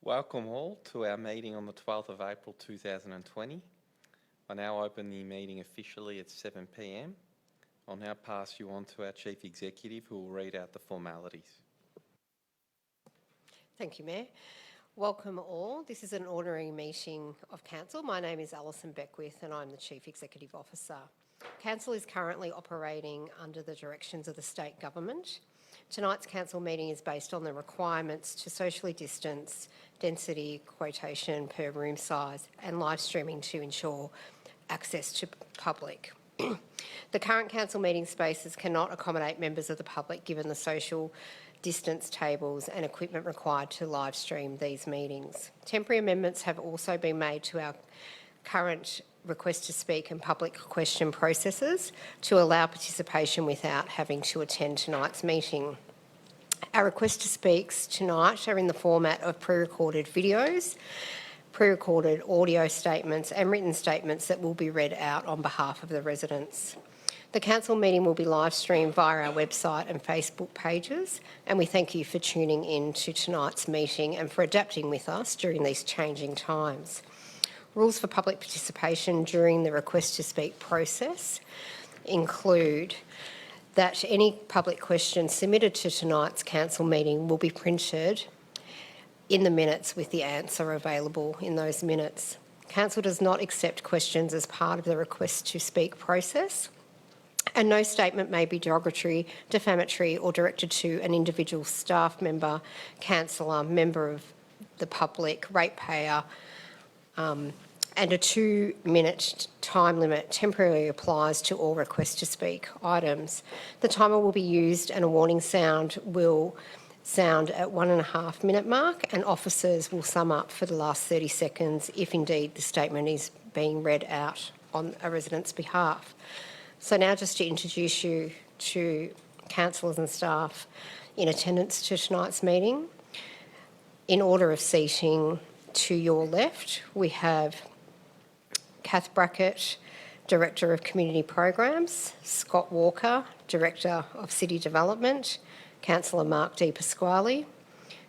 Welcome all to our meeting on the 12th of April 2020. I now open the meeting officially at 7 p.m. I'll now pass you on to our Chief Executive, who will read out the formalities. Thank you, Mayor. Welcome all. This is an ordinary meeting of Council. My name is Alison Beckwith and I'm the Chief Executive Officer. Council is currently operating under the directions of the State Government. Tonight's Council meeting is based on the requirements to socially distance, density quotation per room size and live streaming to ensure access to public. The current Council meeting spaces cannot accommodate members of the public given the social distance tables and equipment required to live stream these meetings. Temporary amendments have also been made to our current request to speak and public question processes to allow participation without having to attend tonight's meeting. Our request to speaks tonight are in the format of pre-recorded videos, pre-recorded audio statements and written statements that will be read out on behalf of the residents. The Council meeting will be live streamed via our website and Facebook pages, and we thank you for tuning in to tonight's meeting and for adapting with us during these changing times. Rules for public participation during the request to speak process include that any public questions submitted to tonight's Council meeting will be printed in the minutes with the answer available in those minutes. Council does not accept questions as part of the request to speak process, and no statement may be derogatory, defamatory or directed to an individual staff member, councillor, member of the public, ratepayer, and a 2-minute time limit temporarily applies to all requests to speak items. The timer will be used and a warning sound will sound at 1.5 minute mark, and officers will sum up for the last 30 seconds if indeed the statement is being read out on a resident's behalf. So now just to introduce you to councillors and staff in attendance to tonight's meeting. In order of seating, to your left, we have Kath Brackett, Director of Community Programs, Scott Walker, Director of City Development, Councillor Mark Di Pasquale,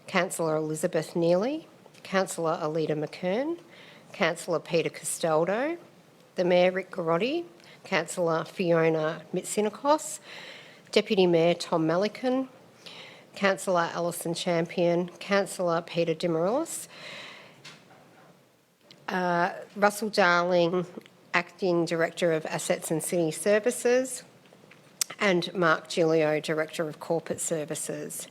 Councillor Elizabeth Neely, Councillor Alida McKern, Councillor Peter Castaldo, the Mayor Rick Garotti, Councillor Fiona Mitsinakos, Deputy Mayor Tom Malikan, Councillor Alison Champion, Councillor Peter Dimarillis, Russell Darling, Acting Director of Assets and City Services, and Mark Giglio, Director of Corporate Services.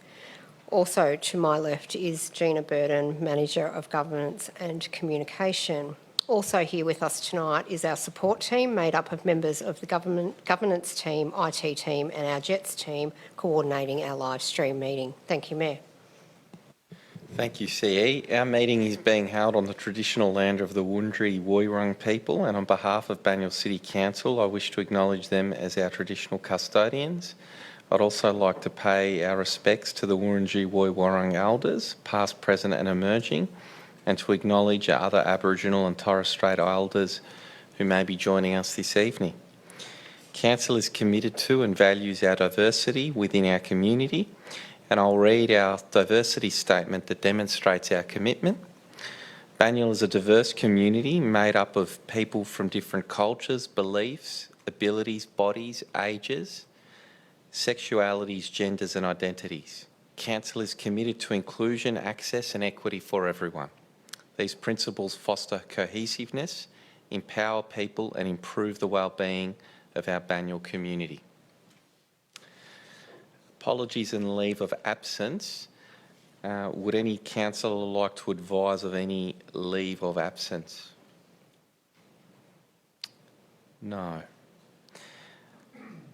Also to my left is Gina Burden, Manager of Governance and Communication. Also here with us tonight is our support team made up of members of the governance team, IT team and our JETS team coordinating our live stream meeting. Thank you, Mayor. Thank you, CE. Our meeting is being held on the traditional land of the Wurundjeri Woiwurrung people, and on behalf of Banyule City Council, I wish to acknowledge them as our traditional custodians. I'd also like to pay our respects to the Wurundjeri Woiwurrung elders, past, present and emerging, and to acknowledge our other Aboriginal and Torres Strait elders who may be joining us this evening. Council is committed to and values our diversity within our community, and I'll read our diversity statement that demonstrates our commitment. Banyule is a diverse community made up of people from different cultures, beliefs, abilities, bodies, ages, sexualities, genders and identities. Council is committed to inclusion, access and equity for everyone. These principles foster cohesiveness, empower people and improve the well-being of our Banyule community. Apologies and leave of absence. Would any councillor like to advise of any leave of absence? No.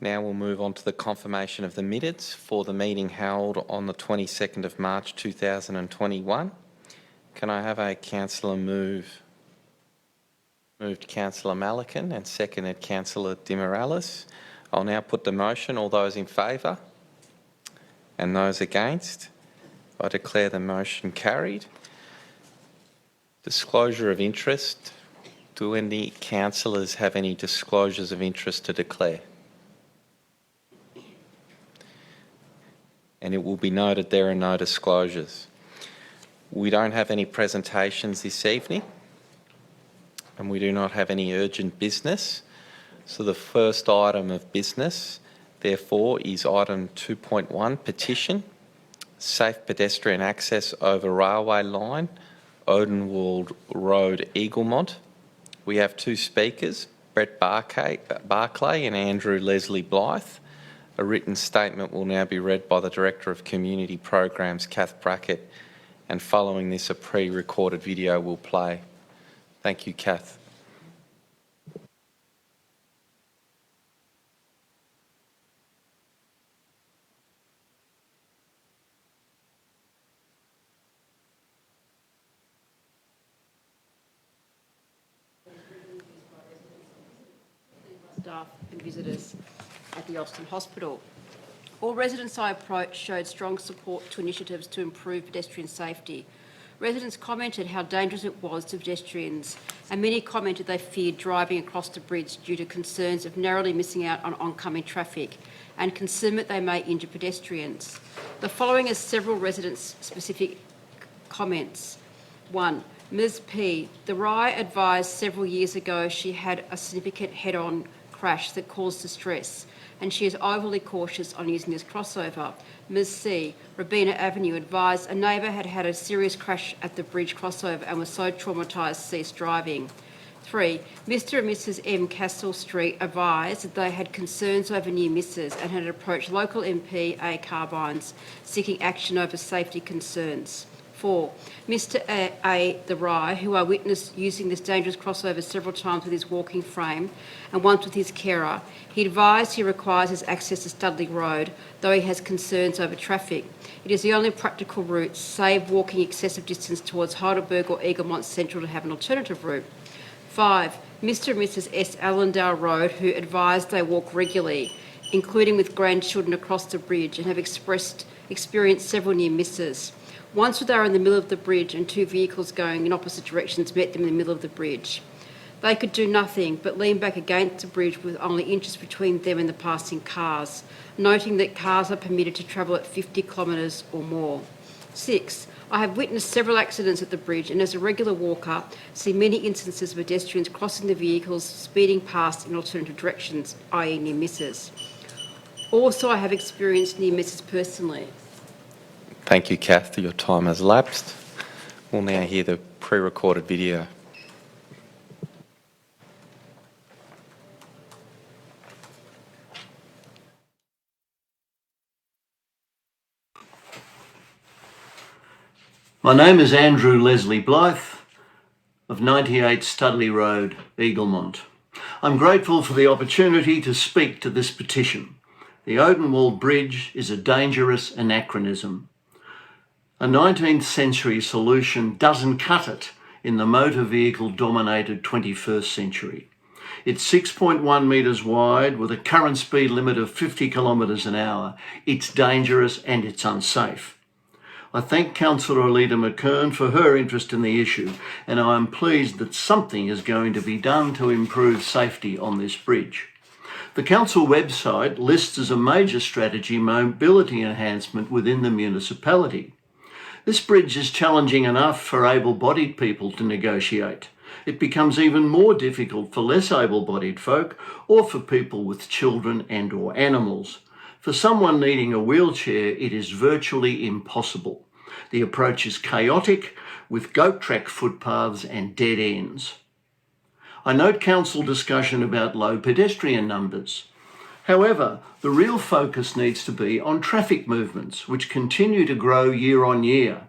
Now we'll move on to the confirmation of the minutes for the meeting held on the 22nd of March 2021. Can I have a councillor move? Moved Councillor Malikan and seconded Councillor Dimarillis. I'll now put the motion. All those in favour? And those against? I declare the motion carried. Disclosure of interest. Do any councillors have any disclosures of interest to declare? And it will be noted there are no disclosures. We don't have any presentations this evening, and we do not have any urgent business. So the first item of business, therefore, is item 2.1, petition, safe pedestrian access over railway line, Odenwald Road, Eaglemont. We have two speakers, Brett Barclay and Andrew Leslie Blythe. A written statement will now be read by the Director of Community Programs, Kath Brackett, and following this, a pre-recorded video will play. Thank you, Kath. Staff and visitors at the Austin Hospital. All residents I approached showed strong support to initiatives to improve pedestrian safety. Residents commented how dangerous it was to pedestrians, and many commented they feared driving across the bridge due to concerns of narrowly missing out on oncoming traffic and concern that they may injure pedestrians. The following are several residents-specific comments. 1. Ms P. The RAI advised several years ago she had a significant head-on crash that caused distress, and she is overly cautious on using this crossover. Ms C. Robina Avenue advised a neighbour had had a serious crash at the bridge crossover and was so traumatised ceased driving. 3. Mr and Mrs M Castle Street advised that they had concerns over near misses and had approached local MP A Carbines seeking action over safety concerns. 4. Mr A. The Rye, who I witnessed using this dangerous crossover several times with his walking frame and once with his carer. He advised he requires his access to Studley Road, though he has concerns over traffic. It is the only practical route, save walking excessive distance towards Heidelberg or Eaglemont Central to have an alternative route. 5. Mr and Mrs S. Allendale Road, who advised they walk regularly, including with grandchildren across the bridge, and have experienced several near misses. Once they were in the middle of the bridge and two vehicles going in opposite directions met them in the middle of the bridge. They could do nothing but lean back against the bridge with only inches between them and the passing cars, noting that cars are permitted to travel at 50 kilometres or more. 6. I have witnessed several accidents at the bridge, and as a regular walker, see many instances of pedestrians crossing the vehicles, speeding past in alternative directions, i.e. near misses. Also, I have experienced near misses personally. Thank you, Kath. Your time has lapsed. We'll now hear the pre-recorded video. My name is Andrew Leslie Blythe of 98 Studley Road, Eaglemont. I'm grateful for the opportunity to speak to this petition. The Odenwald Bridge is a dangerous anachronism. A 19th century solution doesn't cut it in the motor vehicle dominated 21st century. It's 6.1 metres wide with a current speed limit of 50 kilometres an hour. It's dangerous and it's unsafe. I thank Councillor Alida McKern for her interest in the issue, and I am pleased that something is going to be done to improve safety on this bridge. The council website lists as a major strategy mobility enhancement within the municipality. This bridge is challenging enough for able-bodied people to negotiate. It becomes even more difficult for less able-bodied folk or for people with children and or animals. For someone needing a wheelchair, it is virtually impossible. The approach is chaotic, with goat track footpaths and dead ends. I note council discussion about low pedestrian numbers. However, the real focus needs to be on traffic movements, which continue to grow year on year.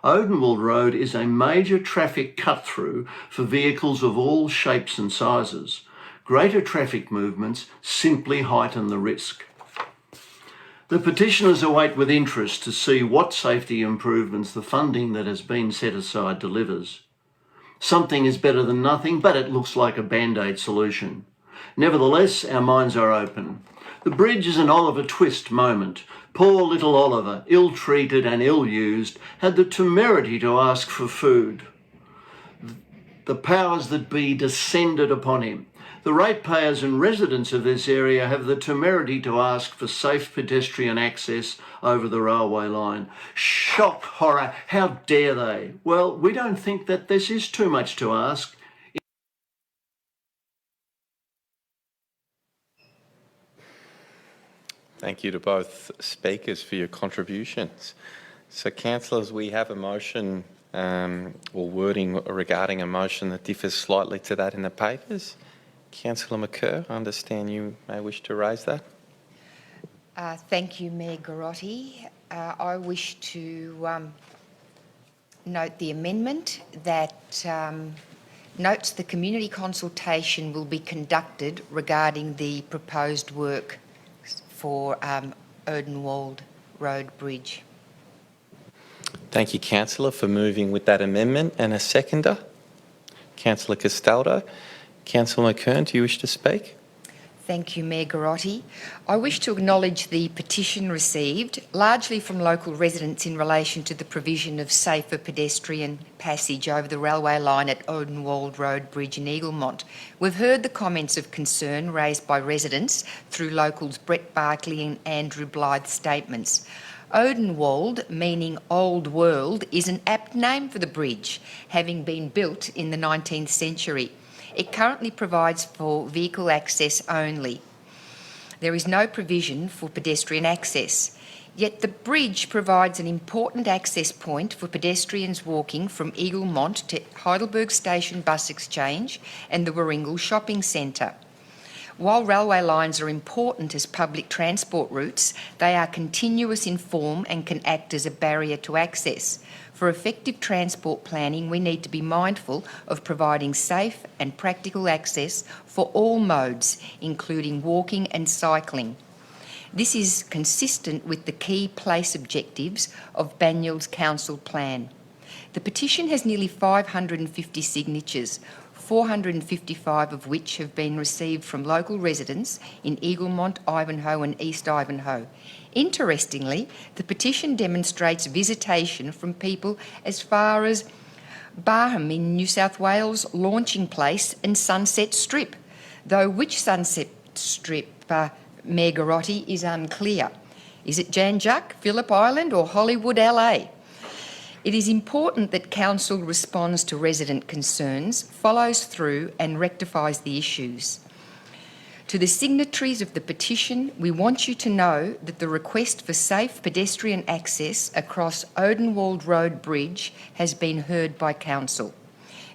Odenwald Road is a major traffic cut-through for vehicles of all shapes and sizes. Greater traffic movements simply heighten the risk. The petitioners await with interest to see what safety improvements the funding that has been set aside delivers. Something is better than nothing, but it looks like a band-aid solution. Nevertheless, our minds are open. The bridge is an Oliver Twist moment. Poor little Oliver, ill-treated and ill-used, had the temerity to ask for food. the powers that be descended upon him. The ratepayers and residents of this area have the temerity to ask for safe pedestrian access over the railway line. Shock, horror, how dare they? Well, we don't think that this is too much to ask. Thank you to both speakers for your contributions. So, councillors, we have a motion or wording regarding a motion that differs slightly to that in the papers. Councillor McKerr, I understand you may wish to raise that. Thank you, Mayor Garotti. I wish to note the amendment that notes the community consultation will be conducted regarding the proposed work for Odenwald Road Bridge. Thank you, councillor, for moving with that amendment. And a seconder, councillor Castaldo. Councillor McKern, do you wish to speak? Thank you, Mayor Garotti. I wish to acknowledge the petition received, largely from local residents in relation to the provision of safer pedestrian passage over the railway line at Odenwald Road Bridge in Eaglemont. We've heard the comments of concern raised by residents through locals Brett Barclay and Andrew Blythe's statements. Odenwald, meaning Old World, is an apt name for the bridge, having been built in the 19th century. It currently provides for vehicle access only. There is no provision for pedestrian access. Yet the bridge provides an important access point for pedestrians walking from Eaglemont to Heidelberg Station Bus Exchange and the Warringal Shopping Centre. While railway lines are important as public transport routes, they are continuous in form and can act as a barrier to access. For effective transport planning, we need to be mindful of providing safe and practical access for all modes, including walking and cycling. This is consistent with the key place objectives of Banyul's council plan. The petition has nearly 550 signatures, 455 of which have been received from local residents in Eaglemont, Ivanhoe and East Ivanhoe. Interestingly, the petition demonstrates visitation from people as far as Barham in New South Wales, Launching Place and Sunset Strip, though which Sunset Strip, Mayor Garotti, is unclear. Is it Jan Juc, Phillip Island or Hollywood, LA? It is important that Council responds to resident concerns, follows through and rectifies the issues. To the signatories of the petition, we want you to know that the request for safe pedestrian access across Odenwald Road Bridge has been heard by Council.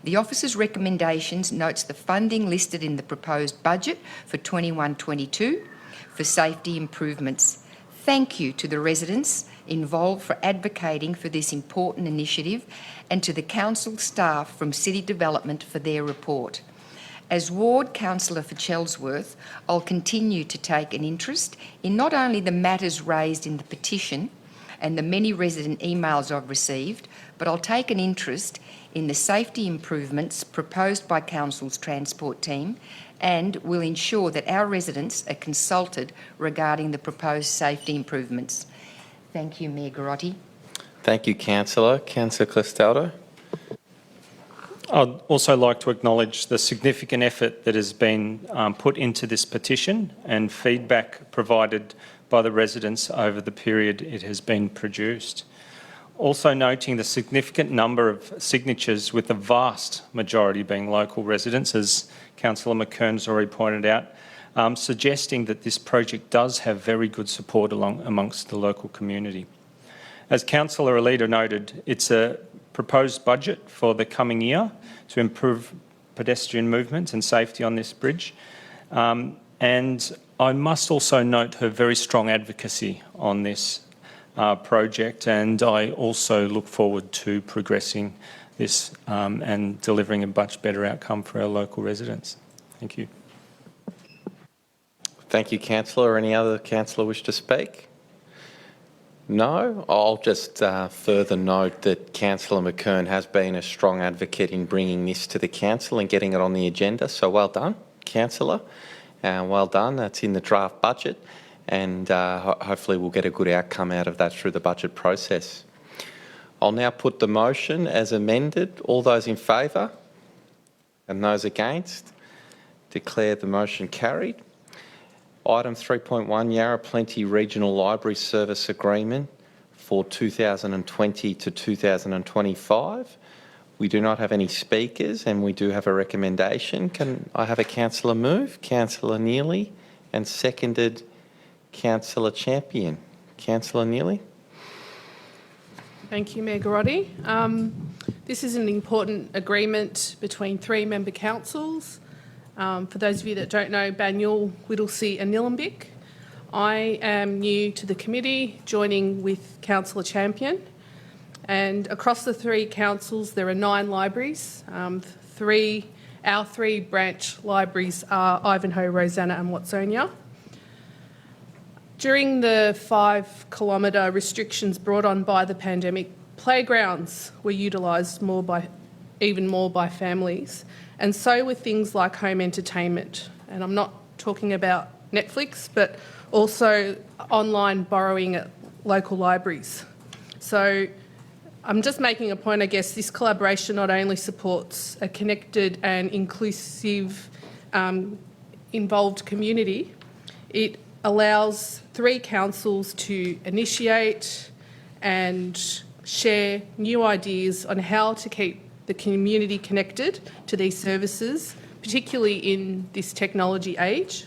The officer's recommendations notes the funding listed in the proposed budget for 21-22 for safety improvements. Thank you to the residents involved for advocating for this important initiative and to the Council staff from City Development for their report. As Ward Councillor for Chelsworth, I'll continue to take an interest in not only the matters raised in the petition and the many resident emails I've received, but I'll take an interest in the safety improvements proposed by Council's transport team and will ensure that our residents are consulted regarding the proposed safety improvements. Thank you, Mayor Garotti. Thank you, councillor. Councillor Castaldo. I'd also like to acknowledge the significant effort that has been put into this petition and feedback provided by the residents over the period it has been produced. Also noting the significant number of signatures, with the vast majority being local residents, as Councillor McKern's already pointed out, suggesting that this project does have very good support amongst the local community. As Councillor Alida noted, it's a proposed budget for the coming year to improve pedestrian movement and safety on this bridge. And I must also note her very strong advocacy on this project, and I also look forward to progressing this and delivering a much better outcome for our local residents. Thank you. Thank you, councillor. Any other councillor wish to speak? No? I'll just further note that Councillor McKern has been a strong advocate in bringing this to the council and getting it on the agenda. So well done, councillor. Well done. That's in the draft budget, and hopefully we'll get a good outcome out of that through the budget process. I'll now put the motion as amended. All those in favour? And those against? Declare the motion carried. Item 3.1, Yarra Plenty Regional Library Service Agreement for 2020 to 2025. We do not have any speakers and we do have a recommendation. Can I have a councillor move? Councillor Neely, and seconded Councillor Champion. Councillor Neely. Thank you, Mayor Garotti. This is an important agreement between three member councils. For those of you that don't know, Banyule, Whittlesea and Nillumbik. I am new to the committee, joining with Councillor Champion. And across the three councils, there are 9 libraries. Our three branch libraries are Ivanhoe, Rosanna and Watsonia. During the 5-kilometre restrictions brought on by the pandemic, playgrounds were utilised even more by families, and so were things like home entertainment. And I'm not talking about Netflix, but also online borrowing at local libraries. So I'm just making a point, I guess, this collaboration not only supports a connected and inclusive, involved community, it allows 3 councils to initiate and share new ideas on how to keep the community connected to these services, particularly in this technology age.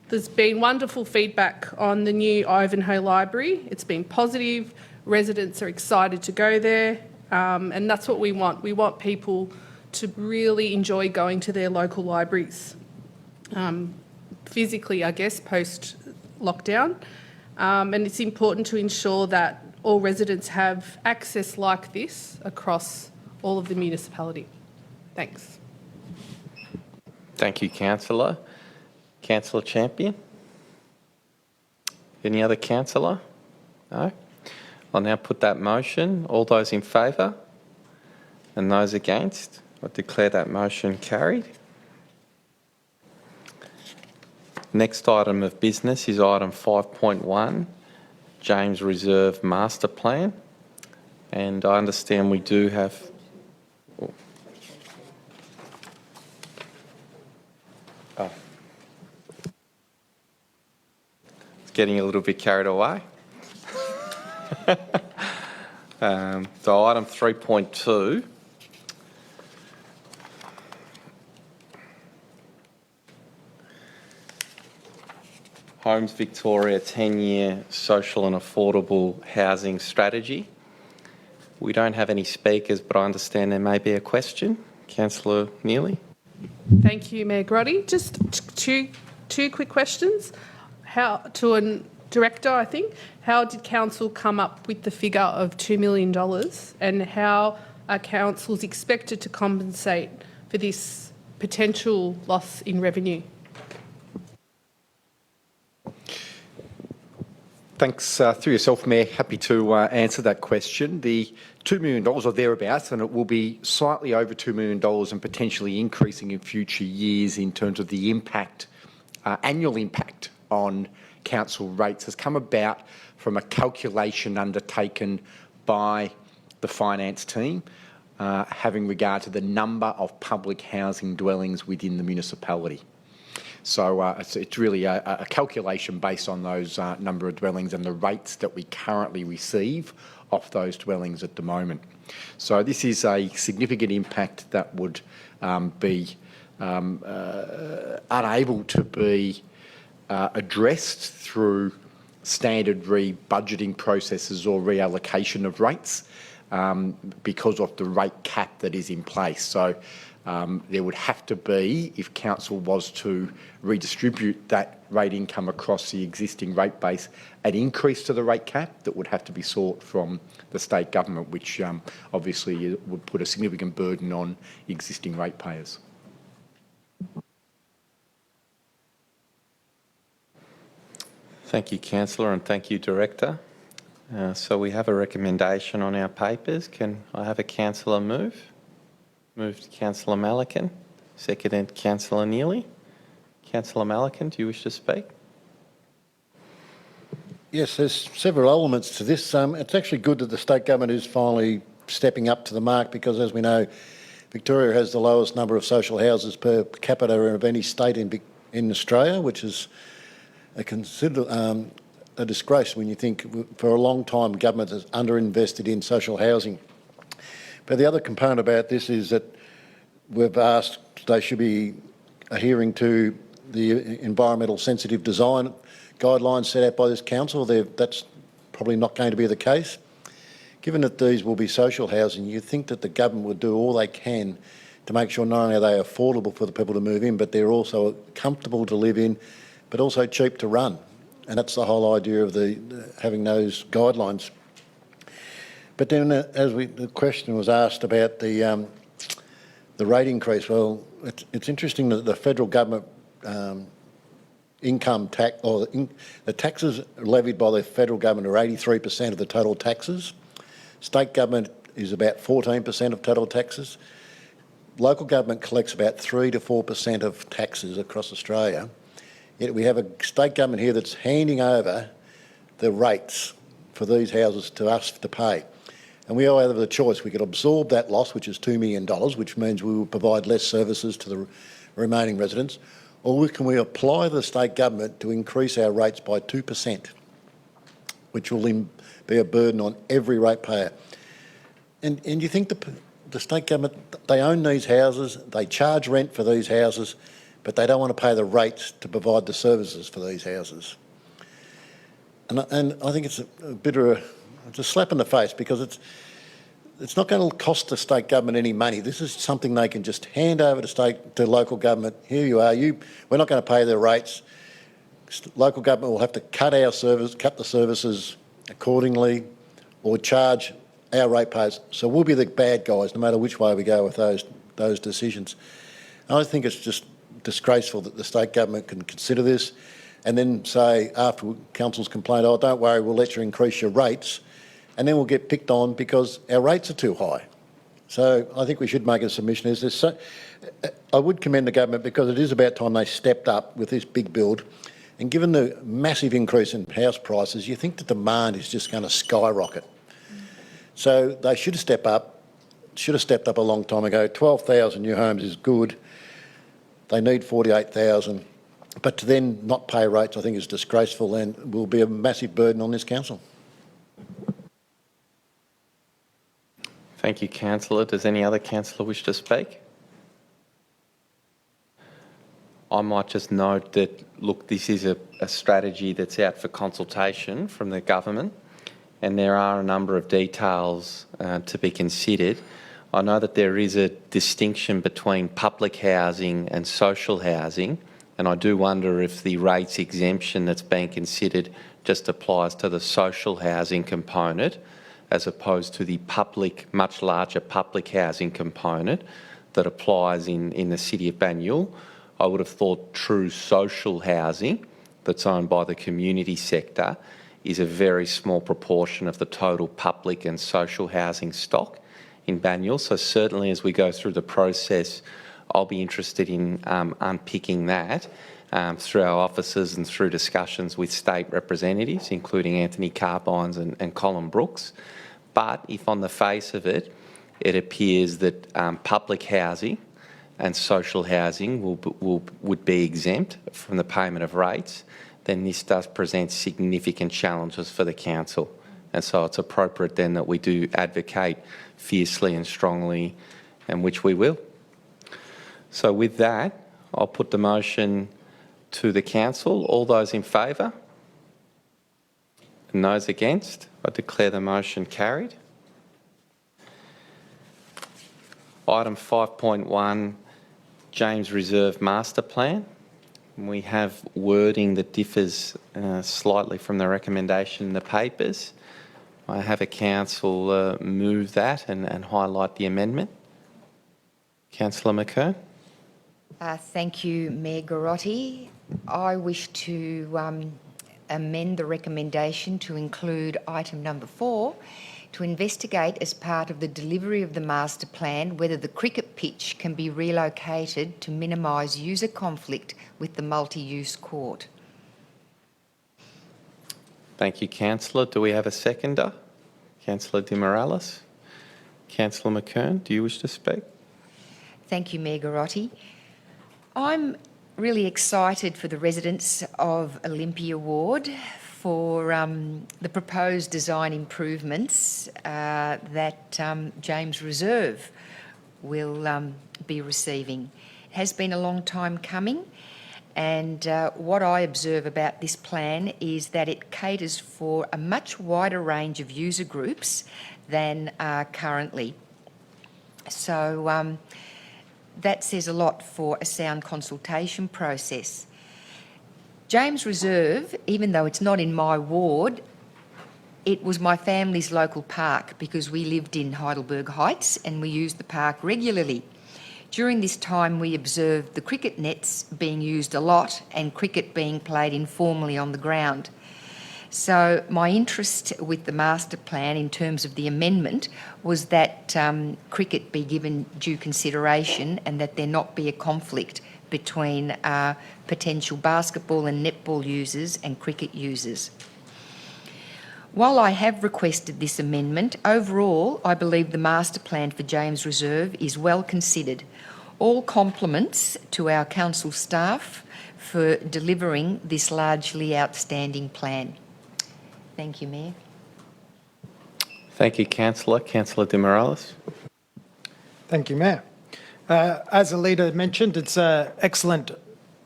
There's been wonderful feedback on the new Ivanhoe Library. It's been positive. Residents are excited to go there, and that's what we want. We want people to really enjoy going to their local libraries, physically, I guess, post-lockdown. And it's important to ensure that all residents have access like this across all of the municipality. Thanks. Thank you, Councillor. Councillor Champion? Any other councillor? No? I'll now put that motion. All those in favour? And those against? I declare that motion carried. Next item of business is item 5.1, James Reserve Master Plan. And I understand we do have... Oh. It's getting a little bit carried away. So item 3.2. Homes Victoria 10-year social and affordable housing strategy. We don't have any speakers, but I understand there may be a question. Councillor Neely. Thank you, Mayor Garotti. Just two quick questions. How to a director, I think. How did council come up with the figure of $2 million, and how are councils expected to compensate for this potential loss in revenue? Thanks. Through yourself, Mayor, happy to answer that question. The $2 million or thereabouts, and it will be slightly over $2 million and potentially increasing in future years in terms of the impact, annual impact on council rates, has come about from a calculation undertaken by the finance team, having regard to the number of public housing dwellings within the municipality. So it's really a calculation based on those number of dwellings and the rates that we currently receive off those dwellings at the moment. So this is a significant impact that would be unable to be addressed through standard re-budgeting processes or reallocation of rates because of the rate cap that is in place. So there would have to be, if council was to redistribute that rate income across the existing rate base, an increase to the rate cap that would have to be sought from the state government, which obviously would put a significant burden on existing ratepayers. Thank you, Councillor, and thank you, Director. So we have a recommendation on our papers. Can I have a councillor move? Moved Councillor Malikan, seconded Councillor Neely. Councillor Malikan, do you wish to speak? Yes, there's several elements to this. It's actually good that the state government is finally stepping up to the mark because, as we know, Victoria has the lowest number of social houses per capita of any state in Australia, which is a disgrace when you think for a long time government has underinvested in social housing. But the other component about this is that we've asked they should be adhering to the environmental sensitive design guidelines set out by this council. That's probably not going to be the case. Given that these will be social housing, you think that the government would do all they can to make sure not only are they affordable for the people to move in, but they're also comfortable to live in, but also cheap to run. And that's the whole idea of having those guidelines. But then, the question was asked about the rate increase. Well, it's interesting that the federal government income tax, or the taxes levied by the federal government are 83% of the total taxes. State government is about 14% of total taxes. Local government collects about 3 to 4% of taxes across Australia. Yet we have a state government here that's handing over the rates for these houses to us to pay. And we all have the choice. We could absorb that loss, which is $2 million, which means we will provide less services to the remaining residents, or can we apply the state government to increase our rates by 2%, which will be a burden on every ratepayer. And you think the state government, they own these houses, they charge rent for these houses, but they don't want to pay the rates to provide the services for these houses. And I think it's a bit of a slap in the face, because it's not going to cost the state government any money. This is something they can just hand over to local government. Here you are. We're not going to pay their rates. Local government will have to cut the services accordingly, or charge our ratepayers. So we'll be the bad guys no matter which way we go with those decisions. And I think it's just disgraceful that the state government can consider this and then say, after council's complained, oh, don't worry, we'll let you increase your rates, and then we'll get picked on because our rates are too high. So I think we should make a submission. I would commend the government, because it is about time they stepped up with this big build. And given the massive increase in house prices, you think the demand is just going to skyrocket. So they should have stepped up a long time ago. 12,000 new homes is good. They need 48,000. But to then not pay rates, I think, is disgraceful and will be a massive burden on this council. Thank you, Councillor. Does any other councillor wish to speak? I might just note that, look, this is a strategy that's out for consultation from the government, and there are a number of details to be considered. I know that there is a distinction between public housing and social housing, and I do wonder if the rates exemption that's being considered just applies to the social housing component, as opposed to the public, much larger public housing component that applies in the city of Banyule. I would have thought true social housing that's owned by the community sector is a very small proportion of the total public and social housing stock in Banyule. So certainly as we go through the process, I'll be interested in unpicking that through our offices and through discussions with state representatives, including Anthony Carbines and Colin Brooks. But if on the face of it, it appears that public housing and social housing would be exempt from the payment of rates, then this does present significant challenges for the council. And so it's appropriate then that we do advocate fiercely and strongly, and which we will. So with that, I'll put the motion to the council. All those in favour? And those against? I declare the motion carried. Item 5.1, James Reserve Master Plan. We have wording that differs slightly from the recommendation in the papers. I have a council move that and highlight the amendment. Councillor McKern. Thank you, Mayor Garotti. I wish to amend the recommendation to include item number 4, to investigate as part of the delivery of the master plan whether the cricket pitch can be relocated to minimise user conflict with the multi-use court. Thank you, Councillor. Do we have a seconder? Councillor De Morales. Councillor McKern, do you wish to speak? Thank you, Mayor Garotti. I'm really excited for the residents of Olympia Ward for the proposed design improvements that James Reserve will be receiving. It has been a long time coming, and what I observe about this plan is that it caters for a much wider range of user groups than currently. So that says a lot for a sound consultation process. James Reserve, even though it's not in my ward, it was my family's local park because we lived in Heidelberg Heights and we used the park regularly. During this time, we observed the cricket nets being used a lot and cricket being played informally on the ground. So my interest with the master plan in terms of the amendment was that cricket be given due consideration and that there not be a conflict between potential basketball and netball users and cricket users. While I have requested this amendment, overall I believe the master plan for James Reserve is well considered. All compliments to our council staff for delivering this largely outstanding plan. Thank you, Mayor. Thank you, Councillor. Councillor De Morales. Thank you, Mayor. As the leader mentioned, it's an excellent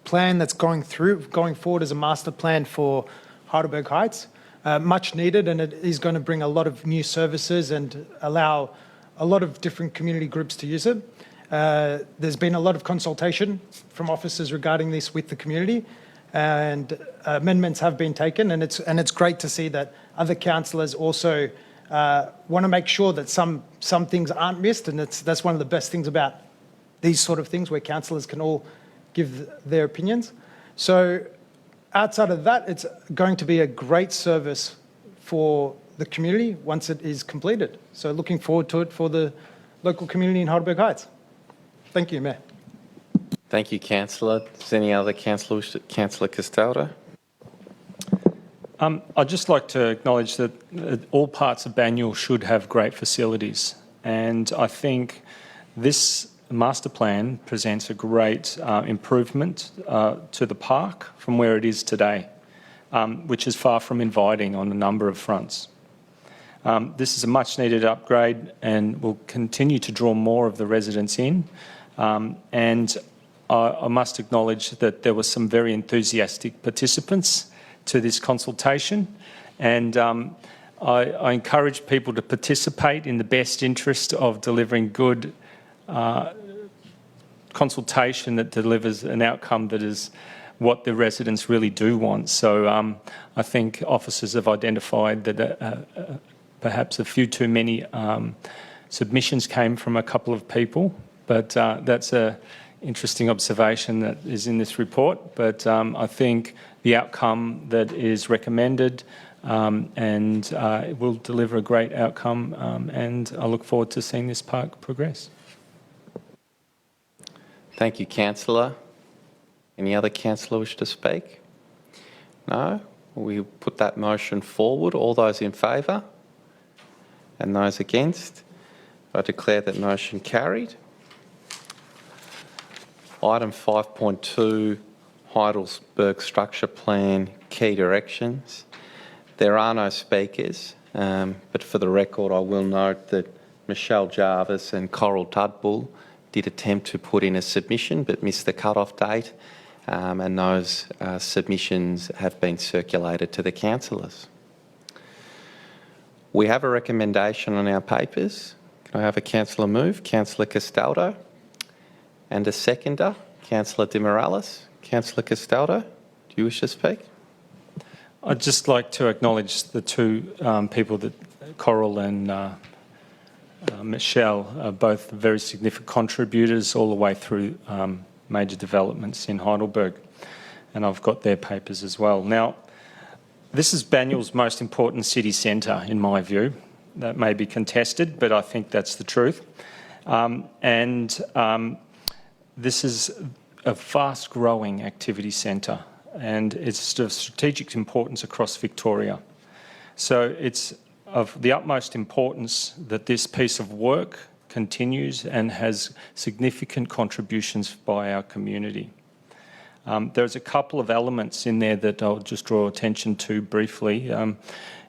plan that's going forward as a master plan for Heidelberg Heights. Much needed, and it is going to bring a lot of new services and allow a lot of different community groups to use it. There's been a lot of consultation from officers regarding this with the community, and amendments have been taken, and it's great to see that other councillors also want to make sure that some things aren't missed, and that's one of the best things about these sort of things where councillors can all give their opinions. So outside of that, it's going to be a great service for the community once it is completed. So looking forward to it for the local community in Heidelberg Heights. Thank you, Mayor. Thank you, Councillor. Does any other councillor wish to? Councillor Castaldo. I'd just like to acknowledge that all parts of Banyule should have great facilities, and I think this master plan presents a great improvement to the park from where it is today, which is far from inviting on a number of fronts. This is a much needed upgrade and will continue to draw more of the residents in, and I must acknowledge that there were some very enthusiastic participants to this consultation, and I encourage people to participate in the best interest of delivering good consultation that delivers an outcome that is what the residents really do want. So I think officers have identified that perhaps a few too many submissions came from a couple of people, but that's an interesting observation that is in this report. But I think the outcome that is recommended and it will deliver a great outcome, and I look forward to seeing this park progress. Thank you, Councillor. Any other councillor wish to speak? No? We put that motion forward. All those in favour? And those against? I declare that motion carried. Item 5.2, Heidelberg Structure Plan, Key Directions. There are no speakers, but for the record I will note that Michelle Jarvis and Coral Tudbull did attempt to put in a submission but missed the cut-off date, and those submissions have been circulated to the councillors. We have a recommendation on our papers. Can I have a councillor move? Councillor Castaldo. And a seconder, Councillor De Morales. Councillor Castaldo, do you wish to speak? I'd just like to acknowledge the two people, that Coral and Michelle, are both very significant contributors all the way through major developments in Heidelberg, and I've got their papers as well. Now, this is Banyule's most important city centre, in my view. That may be contested, but I think that's the truth. This is a fast-growing activity centre, and it's of strategic importance across Victoria. So it's of the utmost importance that this piece of work continues and has significant contributions by our community. There's a couple of elements in there that I'll just draw attention to briefly.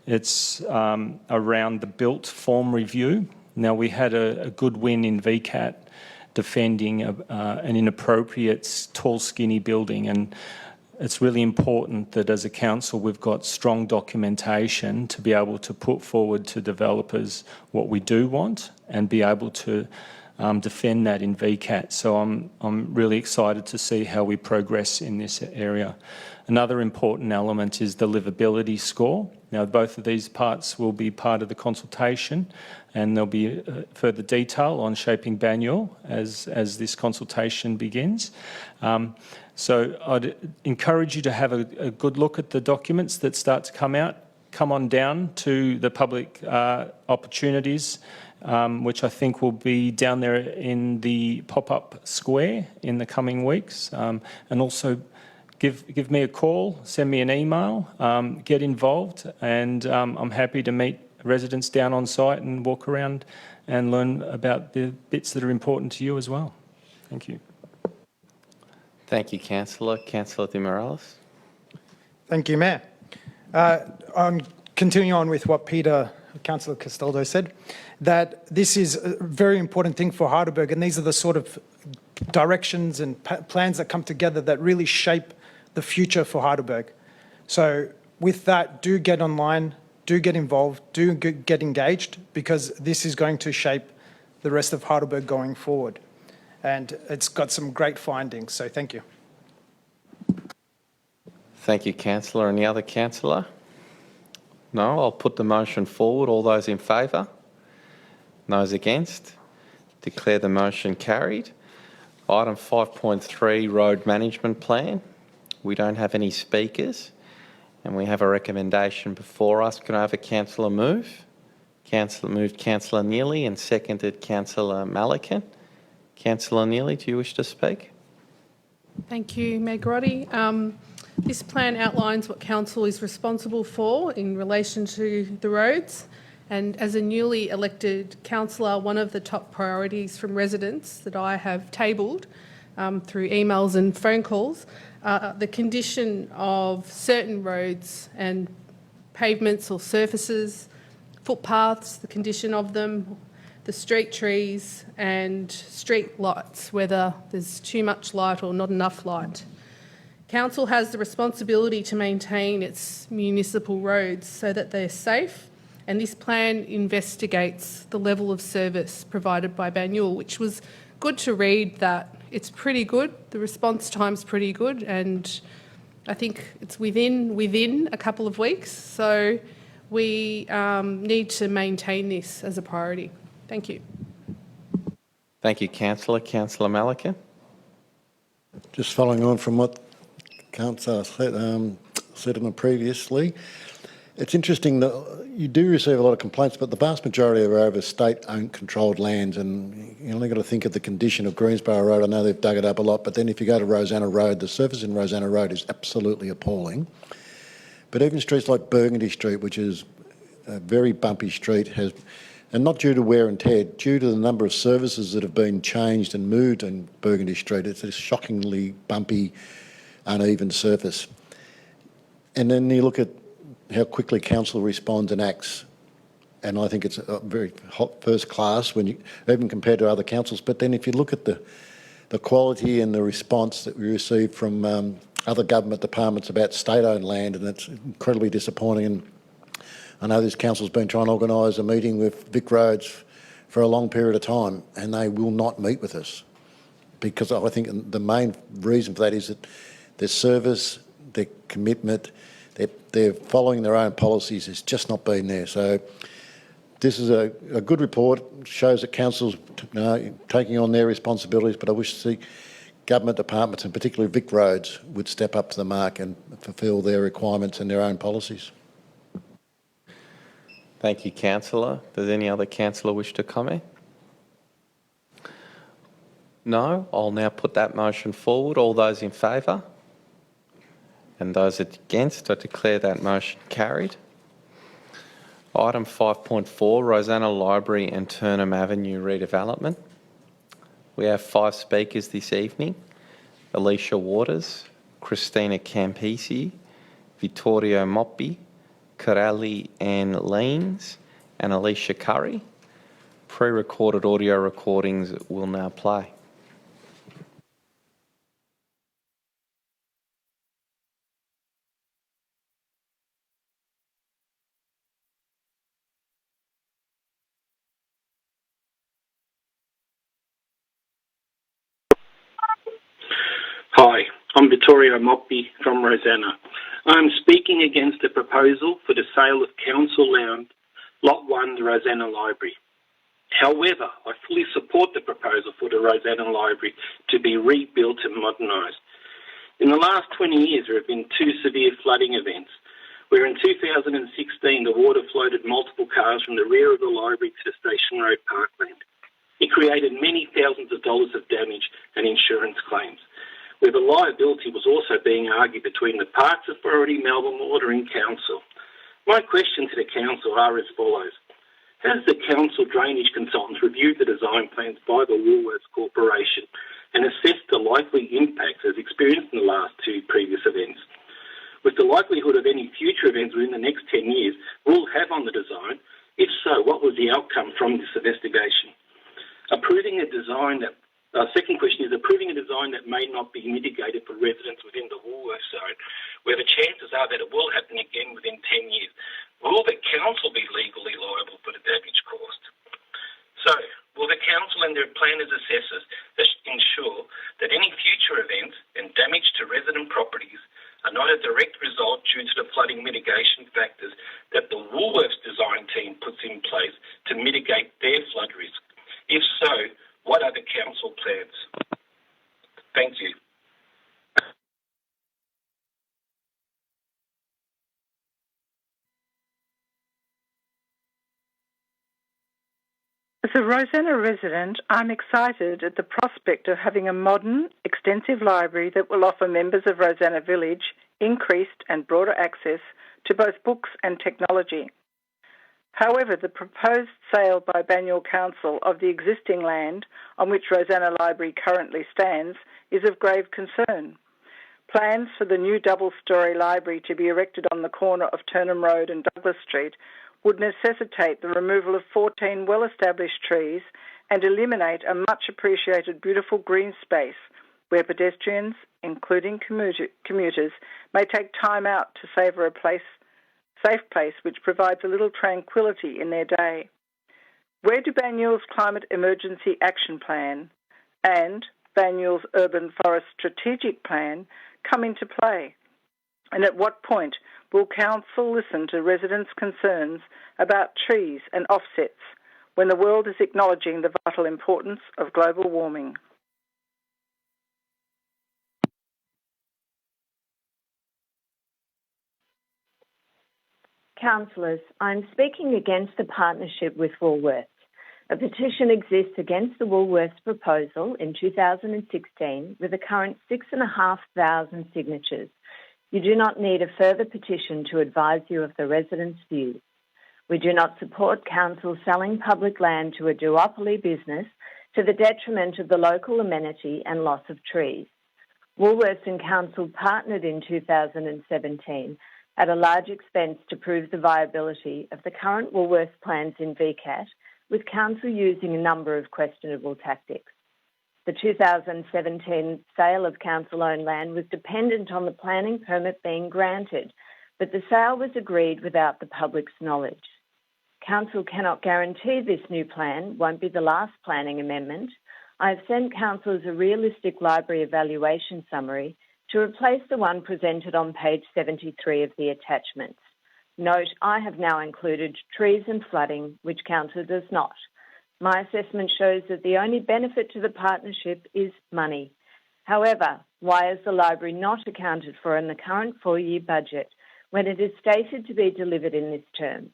It's around the built form review. Now, we had a good win in VCAT defending an inappropriate tall, skinny building, and it's really important that as a council we've got strong documentation to be able to put forward to developers what we do want and be able to defend that in VCAT. So I'm really excited to see how we progress in this area. Another important element is the livability score. Now, both of these parts will be part of the consultation, and there'll be further detail on shaping Banyule as this consultation begins. So I'd encourage you to have a good look at the documents that start to come out. Come on down to the public opportunities, which I think will be down there in the pop-up square in the coming weeks. And also give me a call, send me an email, get involved, and I'm happy to meet residents down on site and walk around and learn about the bits that are important to you as well. Thank you. Thank you, Councillor. Councillor De Morales. Thank you, Mayor. I'm continuing on with what Councillor Castaldo said, that this is a very important thing for Heidelberg, and these are the sort of directions and plans that come together that really shape the future for Heidelberg. So with that, do get online, do get involved, do get engaged, because this is going to shape the rest of Heidelberg going forward. And it's got some great findings, so thank you. Thank you, Councillor. Any other councillor? No, I'll put the motion forward. All those in favour? Those against? Declare the motion carried. Item 5.3, Road Management Plan. We don't have any speakers, and we have a recommendation before us. Can I have a councillor move? Councillor moved Councillor Neely and seconded Councillor Malacan. Councillor Neely, do you wish to speak? Thank you, Mayor Garotti. This plan outlines what council is responsible for in relation to the roads, and as a newly elected councillor, one of the top priorities from residents that I have tabled through emails and phone calls, the condition of certain roads and pavements or surfaces, footpaths, the condition of them, the street trees and street lights, whether there's too much light or not enough light. Council has the responsibility to maintain its municipal roads so that they're safe, and this plan investigates the level of service provided by Banyule, which was good to read that it's pretty good, the response time's pretty good, and I think it's within a couple of weeks, so we need to maintain this as a priority. Thank you. Thank you, Councillor. Councillor Malacan. Just following on from what Councillor said previously, it's interesting that you do receive a lot of complaints, but the vast majority are over state-owned controlled lands, and you only got to think of the condition of Greensborough Road. I know they've dug it up a lot, but then if you go to Rosanna Road, the surface in Rosanna Road is absolutely appalling. But even streets like Burgundy Street, which is a very bumpy street, has, and not due to wear and tear, due to the number of services that have been changed and moved in Burgundy Street, it's a shockingly bumpy, uneven surface. And then you look at how quickly council responds and acts, and I think it's a very hot first class when you, even compared to other councils. But then if you look at the quality and the response that we receive from other government departments about state-owned land, and it's incredibly disappointing. And I know this council's been trying to organise a meeting with Vic Roads for a long period of time, and they will not meet with us, because I think the main reason for that is that their service, their commitment, they're following their own policies has just not been there. So this is a good report, shows that council's taking on their responsibilities, but I wish to see government departments, and particularly Vic Roads, would step up to the mark and fulfil their requirements and their own policies. Thank you, Councillor. Does any other councillor wish to comment? No? I'll now put that motion forward. All those in favour? And those against, I declare that motion carried. Item 5.4, Rosanna Library and Turnham Avenue redevelopment. We have 5 speakers this evening: Alicia Waters, Christina Campisi, Vittorio Moppi, Corelli Ann Leans, and Alicia Curry. Pre-recorded audio recordings will now play. Hi, I'm Vittorio Moppi from Rosanna. I'm speaking against the proposal for the sale of council land, Lot 1, the Rosanna Library. However, I fully support the proposal for the Rosanna Library to be rebuilt and modernised. In the last 20 years, there have been 2 severe flooding events, where in 2016 the water floated multiple cars from the rear of the library to Station Road Parkland. It created many thousands of dollars of damage and insurance claims, where the liability was also being argued between the Parks Authority, Melbourne Water and Council. My question to the Council are as follows. Has the Council drainage consultants reviewed the design plans by the Woolworths Corporation and assessed the likely impacts as experienced in the last 2 previous events? With the likelihood of any future events within the next 10 years will have on the design, if so, what was the outcome from this investigation? Second question is approving a design that may not be mitigated for residents within the Woolworths zone, where the chances are that it will happen again within 10 years. Will the Council be legally liable for the damage caused? So, will the Council and their planners assessors ensure that any future events and damage to resident properties are not a direct result due to the flooding mitigation factors that the Woolworths design team puts in place to mitigate their flood risk? If so, what are the Council plans? Thank you. As a Rosanna resident, I'm excited at the prospect of having a modern, extensive library that will offer members of Rosanna Village increased and broader access to both books and technology. However, the proposed sale by Banyule Council of the existing land on which Rosanna Library currently stands is of grave concern. Plans for the new double-storey library to be erected on the corner of Turnham Road and Douglas Street would necessitate the removal of 14 well-established trees and eliminate a much-appreciated beautiful green space where pedestrians, including commuters, may take time out to savour a safe place which provides a little tranquility in their day. Where do Banyule's Climate Emergency Action Plan and Banyule's Urban Forest Strategic Plan come into play? And at what point will Council listen to residents' concerns about trees and offsets when the world is acknowledging the vital importance of global warming? Councillors, I'm speaking against the partnership with Woolworths. A petition exists against the Woolworths proposal in 2016 with a current 6,500 signatures. You do not need a further petition to advise you of the residents' views. We do not support council selling public land to a duopoly business to the detriment of the local amenity and loss of trees. Woolworths and council partnered in 2017 at a large expense to prove the viability of the current Woolworths plans in VCAT, with council using a number of questionable tactics. The 2017 sale of council-owned land was dependent on the planning permit being granted, but the sale was agreed without the public's knowledge. Council cannot guarantee this new plan won't be the last planning amendment. I have sent councillors a realistic library evaluation summary to replace the one presented on page 73 of the attachments. Note, I have now included trees and flooding, which council does not. My assessment shows that the only benefit to the partnership is money. However, why is the library not accounted for in the current 4-year budget when it is stated to be delivered in this term?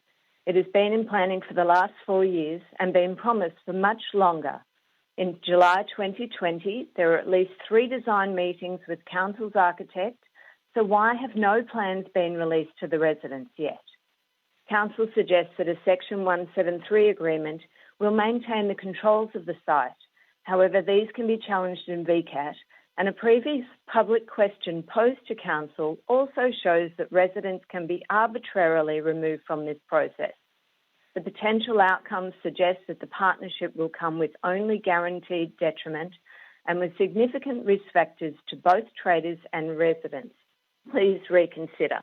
It has been in planning for the last 4 years and been promised for much longer. In July 2020, there were at least 3 design meetings with council's architect, so why have no plans been released to the residents yet? Council suggests that a Section 173 agreement will maintain the controls of the site. However, these can be challenged in VCAT, and a previous public question posed to Council also shows that residents can be arbitrarily removed from this process. The potential outcomes suggest that the partnership will come with only guaranteed detriment and with significant risk factors to both traders and residents. Please reconsider.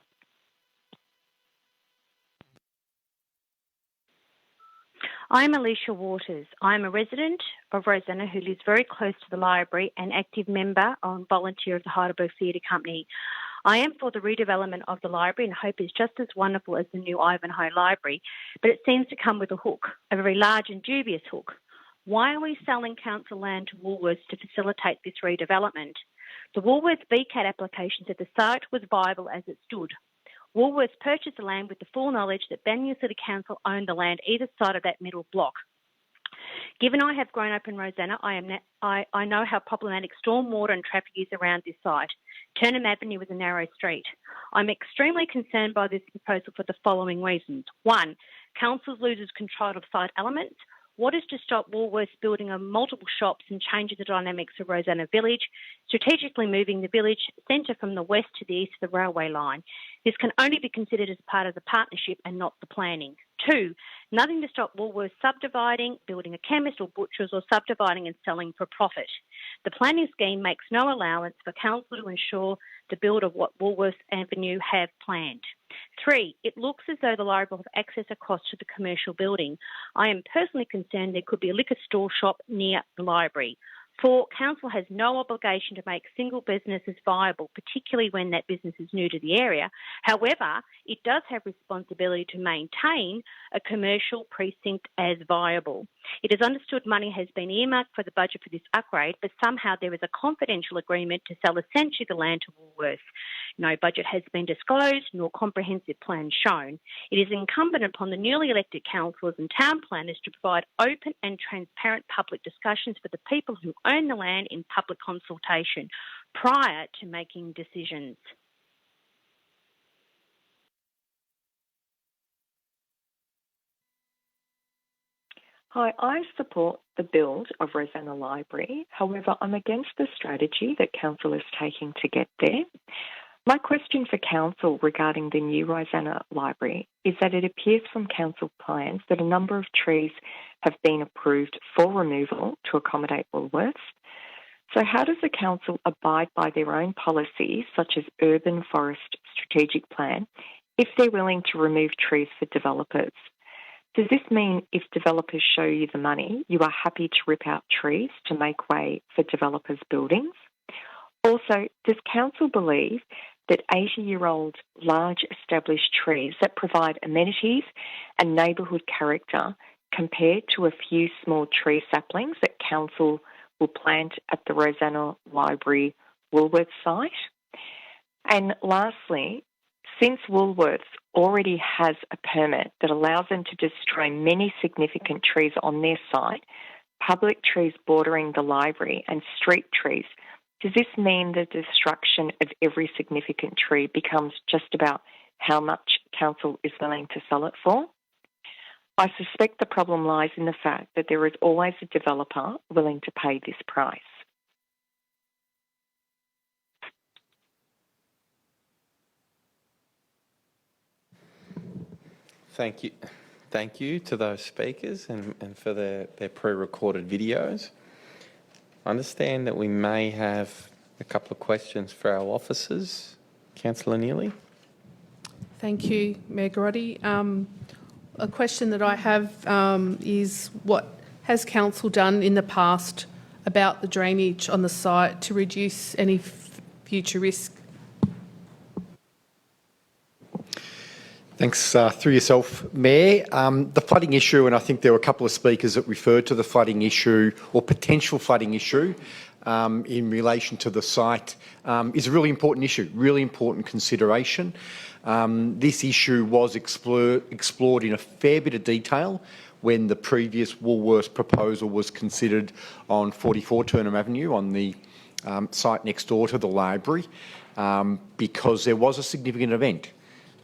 I'm Alicia Waters. I'm a resident of Rosanna who lives very close to the library and active member and volunteer of the Heidelberg Theatre Company. I am for the redevelopment of the library and hope it's just as wonderful as the new Ivanhoe Library, but it seems to come with a hook, a very large and dubious hook. Why are we selling council land to Woolworths to facilitate this redevelopment? The Woolworths VCAT application said the site was viable as it stood. Woolworths purchased the land with the full knowledge that Banyule City Council owned the land either side of that middle block. Given I have grown up in Rosanna, I know how problematic stormwater and traffic is around this site. Turnham Avenue is a narrow street. I'm extremely concerned by this proposal for the following reasons. 1, council loses control of site elements. What is to stop Woolworths building multiple shops and changing the dynamics of Rosanna Village, strategically moving the village centre from the west to the east of the railway line? This can only be considered as part of the partnership and not the planning. 2, nothing to stop Woolworths subdividing, building a chemist or butchers, or subdividing and selling for profit. The planning scheme makes no allowance for council to ensure the build of what Woolworths Avenue have planned. 3, it looks as though the library will have access across to the commercial building. I am personally concerned there could be a liquor store shop near the library. 4, council has no obligation to make single businesses viable, particularly when that business is new to the area. However, it does have responsibility to maintain a commercial precinct as viable. It is understood money has been earmarked for the budget for this upgrade, but somehow there is a confidential agreement to sell essentially the land to Woolworths. No budget has been disclosed, nor comprehensive plan shown. It is incumbent upon the newly elected councillors and town planners to provide open and transparent public discussions for the people who own the land in public consultation prior to making decisions. Hi, I support the build of Rosanna Library. However, I'm against the strategy that Council is taking to get there. My question for Council regarding the new Rosanna Library is that it appears from Council plans that a number of trees have been approved for removal to accommodate Woolworths. So how does the Council abide by their own policies, such as Urban Forest Strategic Plan, if they're willing to remove trees for developers? Does this mean if developers show you the money, you are happy to rip out trees to make way for developers' buildings? Also, does Council believe that 80-year-old large established trees that provide amenities and neighbourhood character compared to a few small tree saplings that Council will plant at the Rosanna Library Woolworths site? And lastly, since Woolworths already has a permit that allows them to destroy many significant trees on their site, public trees bordering the library and street trees, does this mean the destruction of every significant tree becomes just about how much Council is willing to sell it for? I suspect the problem lies in the fact that there is always a developer willing to pay this price. Thank you. Thank you to those speakers and for their pre-recorded videos. I understand that we may have a couple of questions for our officers. Councillor Neely. Thank you, Mayor Garotti. A question that I have is what has Council done in the past about the drainage on the site to reduce any future risk? Thanks. Through yourself, Mayor. The flooding issue, and I think there were a couple of speakers that referred to the flooding issue or potential flooding issue in relation to the site, is a really important issue, really important consideration. This issue was explored in a fair bit of detail when the previous Woolworths proposal was considered on 44 Turnham Avenue on the site next door to the library, because there was a significant event.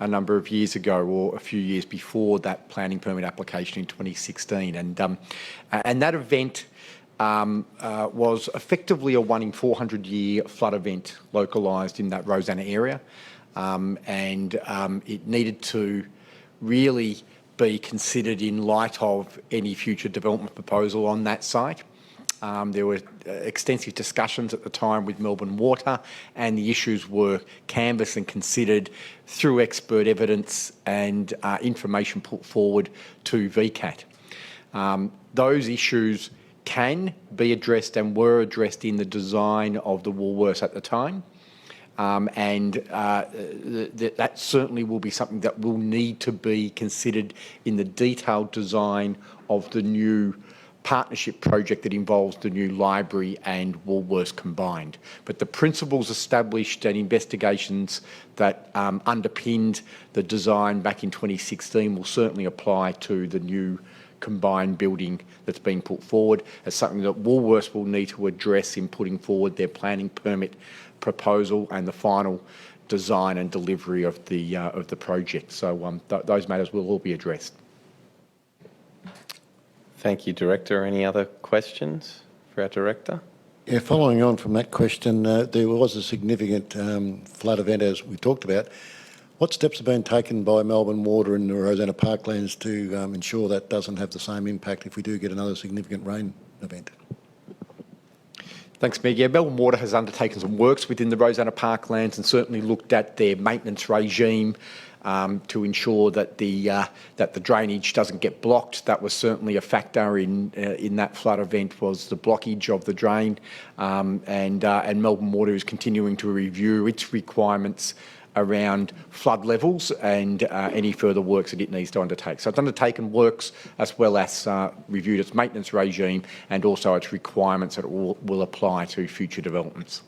a number of years ago, or a few years before that planning permit application in 2016. And that event was effectively a 1 in 400 year flood event localised in that Rosanna area. It needed to really be considered in light of any future development proposal on that site. There were extensive discussions at the time with Melbourne Water, and the issues were canvassed and considered through expert evidence and information put forward to VCAT. Those issues can be addressed and were addressed in the design of the Woolworths at the time. That certainly will be something that will need to be considered in the detailed design of the new partnership project that involves the new library and Woolworths combined. But the principles established and investigations that underpinned the design back in 2016 will certainly apply to the new combined building that's been put forward as something that Woolworths will need to address in putting forward their planning permit proposal and the final design and delivery of the project. So those matters will all be addressed. Thank you, Director. Any other questions for our Director? Yeah, following on from that question, there was a significant flood event, as we talked about. What steps have been taken by Melbourne Water and the Rosanna Parklands to ensure that doesn't have the same impact if we do get another significant rain event? Thanks, Meg. Yeah, Melbourne Water has undertaken some works within the Rosanna Parklands and certainly looked at their maintenance regime to ensure that the drainage doesn't get blocked. That was certainly a factor in that flood event, was the blockage of the drain, and Melbourne Water is continuing to review its requirements around flood levels and any further works that it needs to undertake. So it's undertaken works as well as reviewed its maintenance regime and also its requirements that it will apply to future developments.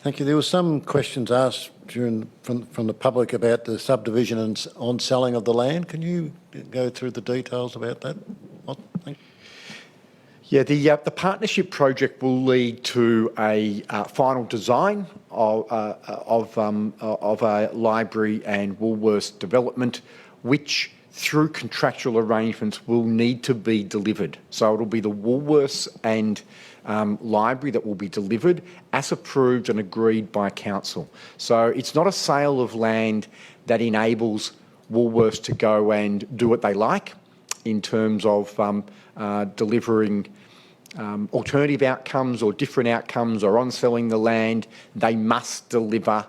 Thank you. There were some questions asked from the public about the subdivision and on selling of the land. Can you go through the details about that? Thank you. Yeah, the partnership project will lead to a final design of a library and Woolworths development, which through contractual arrangements will need to be delivered. So it'll be the Woolworths and library that will be delivered as approved and agreed by council. So it's not a sale of land that enables Woolworths to go and do what they like in terms of delivering alternative outcomes or different outcomes or on selling the land. They must deliver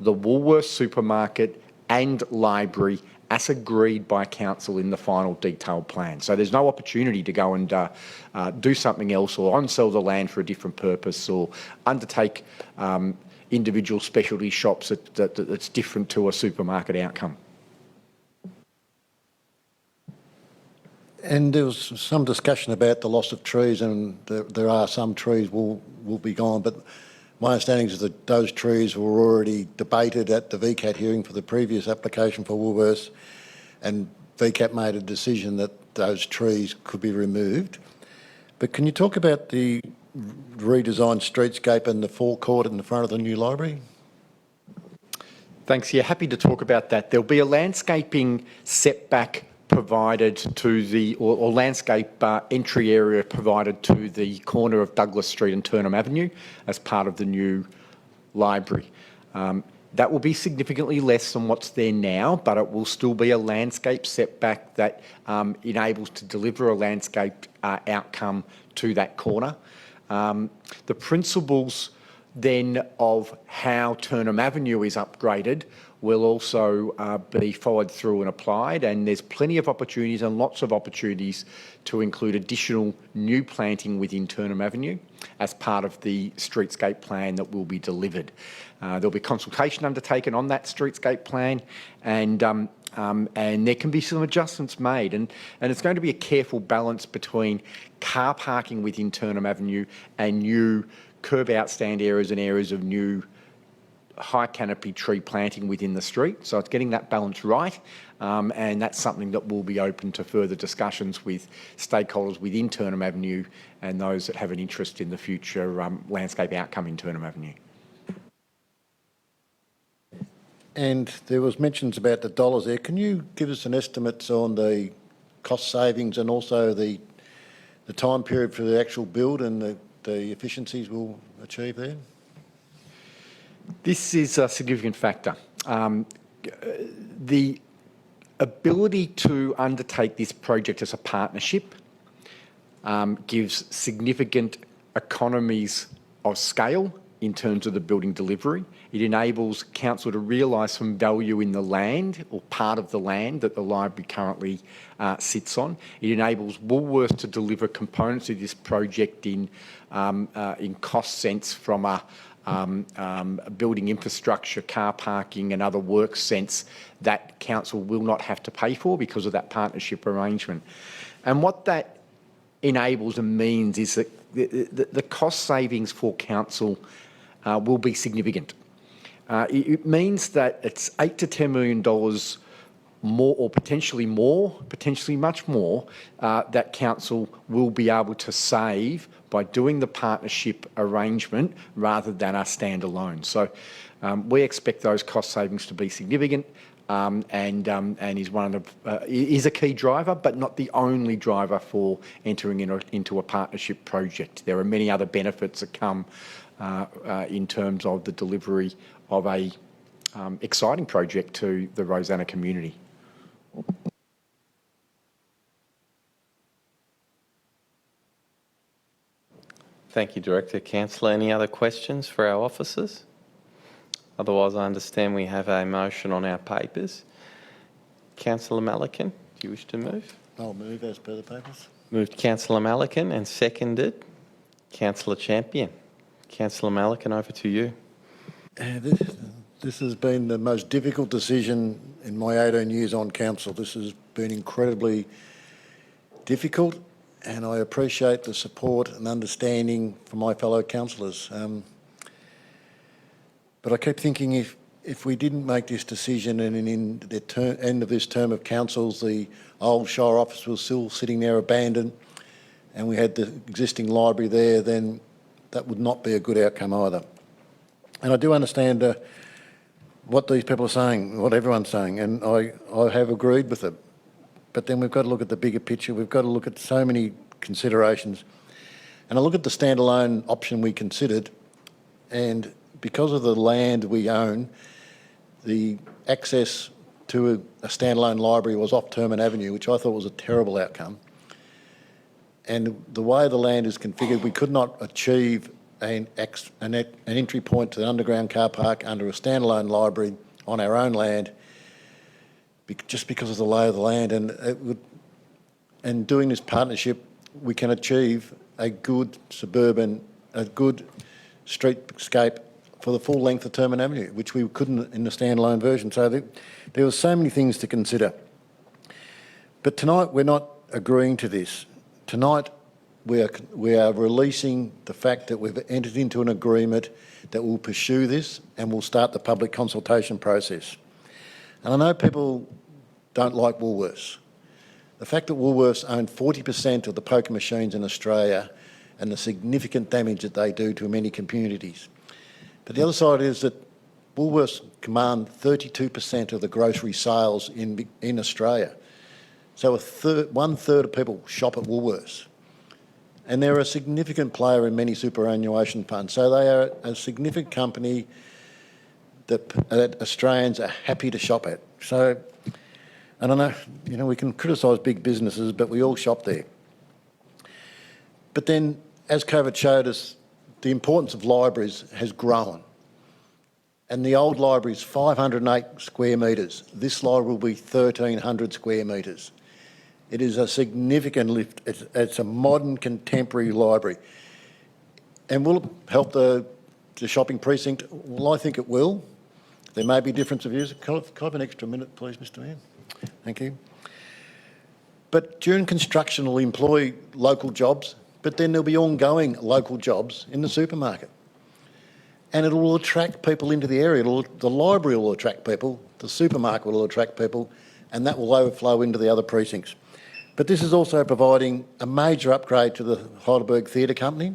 the Woolworths supermarket and library as agreed by council in the final detailed plan. So there's no opportunity to go and do something else or on-sell the land for a different purpose or undertake individual specialty shops that's different to a supermarket outcome. And there was some discussion about the loss of trees, and there are some trees will be gone, but my understanding is that those trees were already debated at the VCAT hearing for the previous application for Woolworths, and VCAT made a decision that those trees could be removed. But can you talk about the redesigned streetscape and the forecourt in the front of the new library? Thanks. Yeah, happy to talk about that. There'll be a landscaping setback provided to the, or landscape entry area provided to the corner of Douglas Street and Turnham Avenue as part of the new library. That will be significantly less than what's there now, but it will still be a landscape setback that enables to deliver a landscape outcome to that corner. The principles then of how Turnham Avenue is upgraded will also be followed through and applied, and there's plenty of opportunities and lots of opportunities to include additional new planting within Turnham Avenue as part of the streetscape plan that will be delivered. There'll be consultation undertaken on that streetscape plan, and there can be some adjustments made, and it's going to be a careful balance between car parking within Turnham Avenue and new curb outstand areas and areas of new high canopy tree planting within the street. So it's getting that balance right, and that's something that will be open to further discussions with stakeholders within Turnham Avenue and those that have an interest in the future landscape outcome in Turnham Avenue. And there was mentions about the dollars there. Can you give us an estimate on the cost savings and also the time period for the actual build and the efficiencies we'll achieve there? This is a significant factor. The ability to undertake this project as a partnership gives significant economies of scale in terms of the building delivery. It enables council to realise some value in the land or part of the land that the library currently sits on. It enables Woolworths to deliver components of this project in cost sense from a building infrastructure, car parking and other work sense that council will not have to pay for because of that partnership arrangement. And what that enables and means is that the cost savings for council will be significant. It means that it's $8 to $10 million more, or potentially much more, that council will be able to save by doing the partnership arrangement rather than a standalone. So we expect those cost savings to be significant and is a key driver, but not the only driver for entering into a partnership project. There are many other benefits that come in terms of the delivery of a exciting project to the Rosanna community. Thank you, Director. Councillor, any other questions for our officers? Otherwise, I understand we have a motion on our papers. Councillor Malikan, do you wish to move? I'll move as per the papers. Moved Councillor Malikan and seconded Councillor Champion. Councillor Malikan, over to you. This has been the most difficult decision in my 18 years on council. This has been incredibly difficult, and I appreciate the support and understanding from my fellow councillors. But I keep thinking if we didn't make this decision and in the end of this term of councils, the old Shire office was still sitting there abandoned and we had the existing library there, then that would not be a good outcome either. And I do understand what these people are saying, what everyone's saying, and I have agreed with it. But then we've got to look at the bigger picture. We've got to look at so many considerations. And I look at the standalone option we considered, and because of the land we own, the access to a standalone library was off Terman Avenue, which I thought was a terrible outcome. And the way the land is configured, we could not achieve an entry point to the underground car park under a standalone library on our own land just because of the lay of the land. And doing this partnership, we can achieve a good streetscape for the full length of Terman Avenue, which we couldn't in the standalone version. So there were so many things to consider. But tonight we're not agreeing to this. Tonight we are releasing the fact that we've entered into an agreement that will pursue this and will start the public consultation process. And I know people don't like Woolworths. The fact that Woolworths own 40% of the poker machines in Australia and the significant damage that they do to many communities. But the other side is that Woolworths command 32% of the grocery sales in Australia. So 1/3 of people shop at Woolworths. And they're a significant player in many superannuation funds. So they are a significant company that Australians are happy to shop at. So, I don't know, we can criticise big businesses, but we all shop there. But then, as COVID showed us, the importance of libraries has grown. And the old library is 508 square metres. This library will be 1,300 square metres. It is a significant lift. It's a modern, contemporary library. And will it help the shopping precinct? Well, I think it will. There may be difference of views. Can I have an extra minute, please, Mr Mayor? Thank you. But during construction, we'll employ local jobs, but then there'll be ongoing local jobs in the supermarket. And it will attract people into the area. The library will attract people, the supermarket will attract people, and that will overflow into the other precincts. But this is also providing a major upgrade to the Heidelberg Theatre Company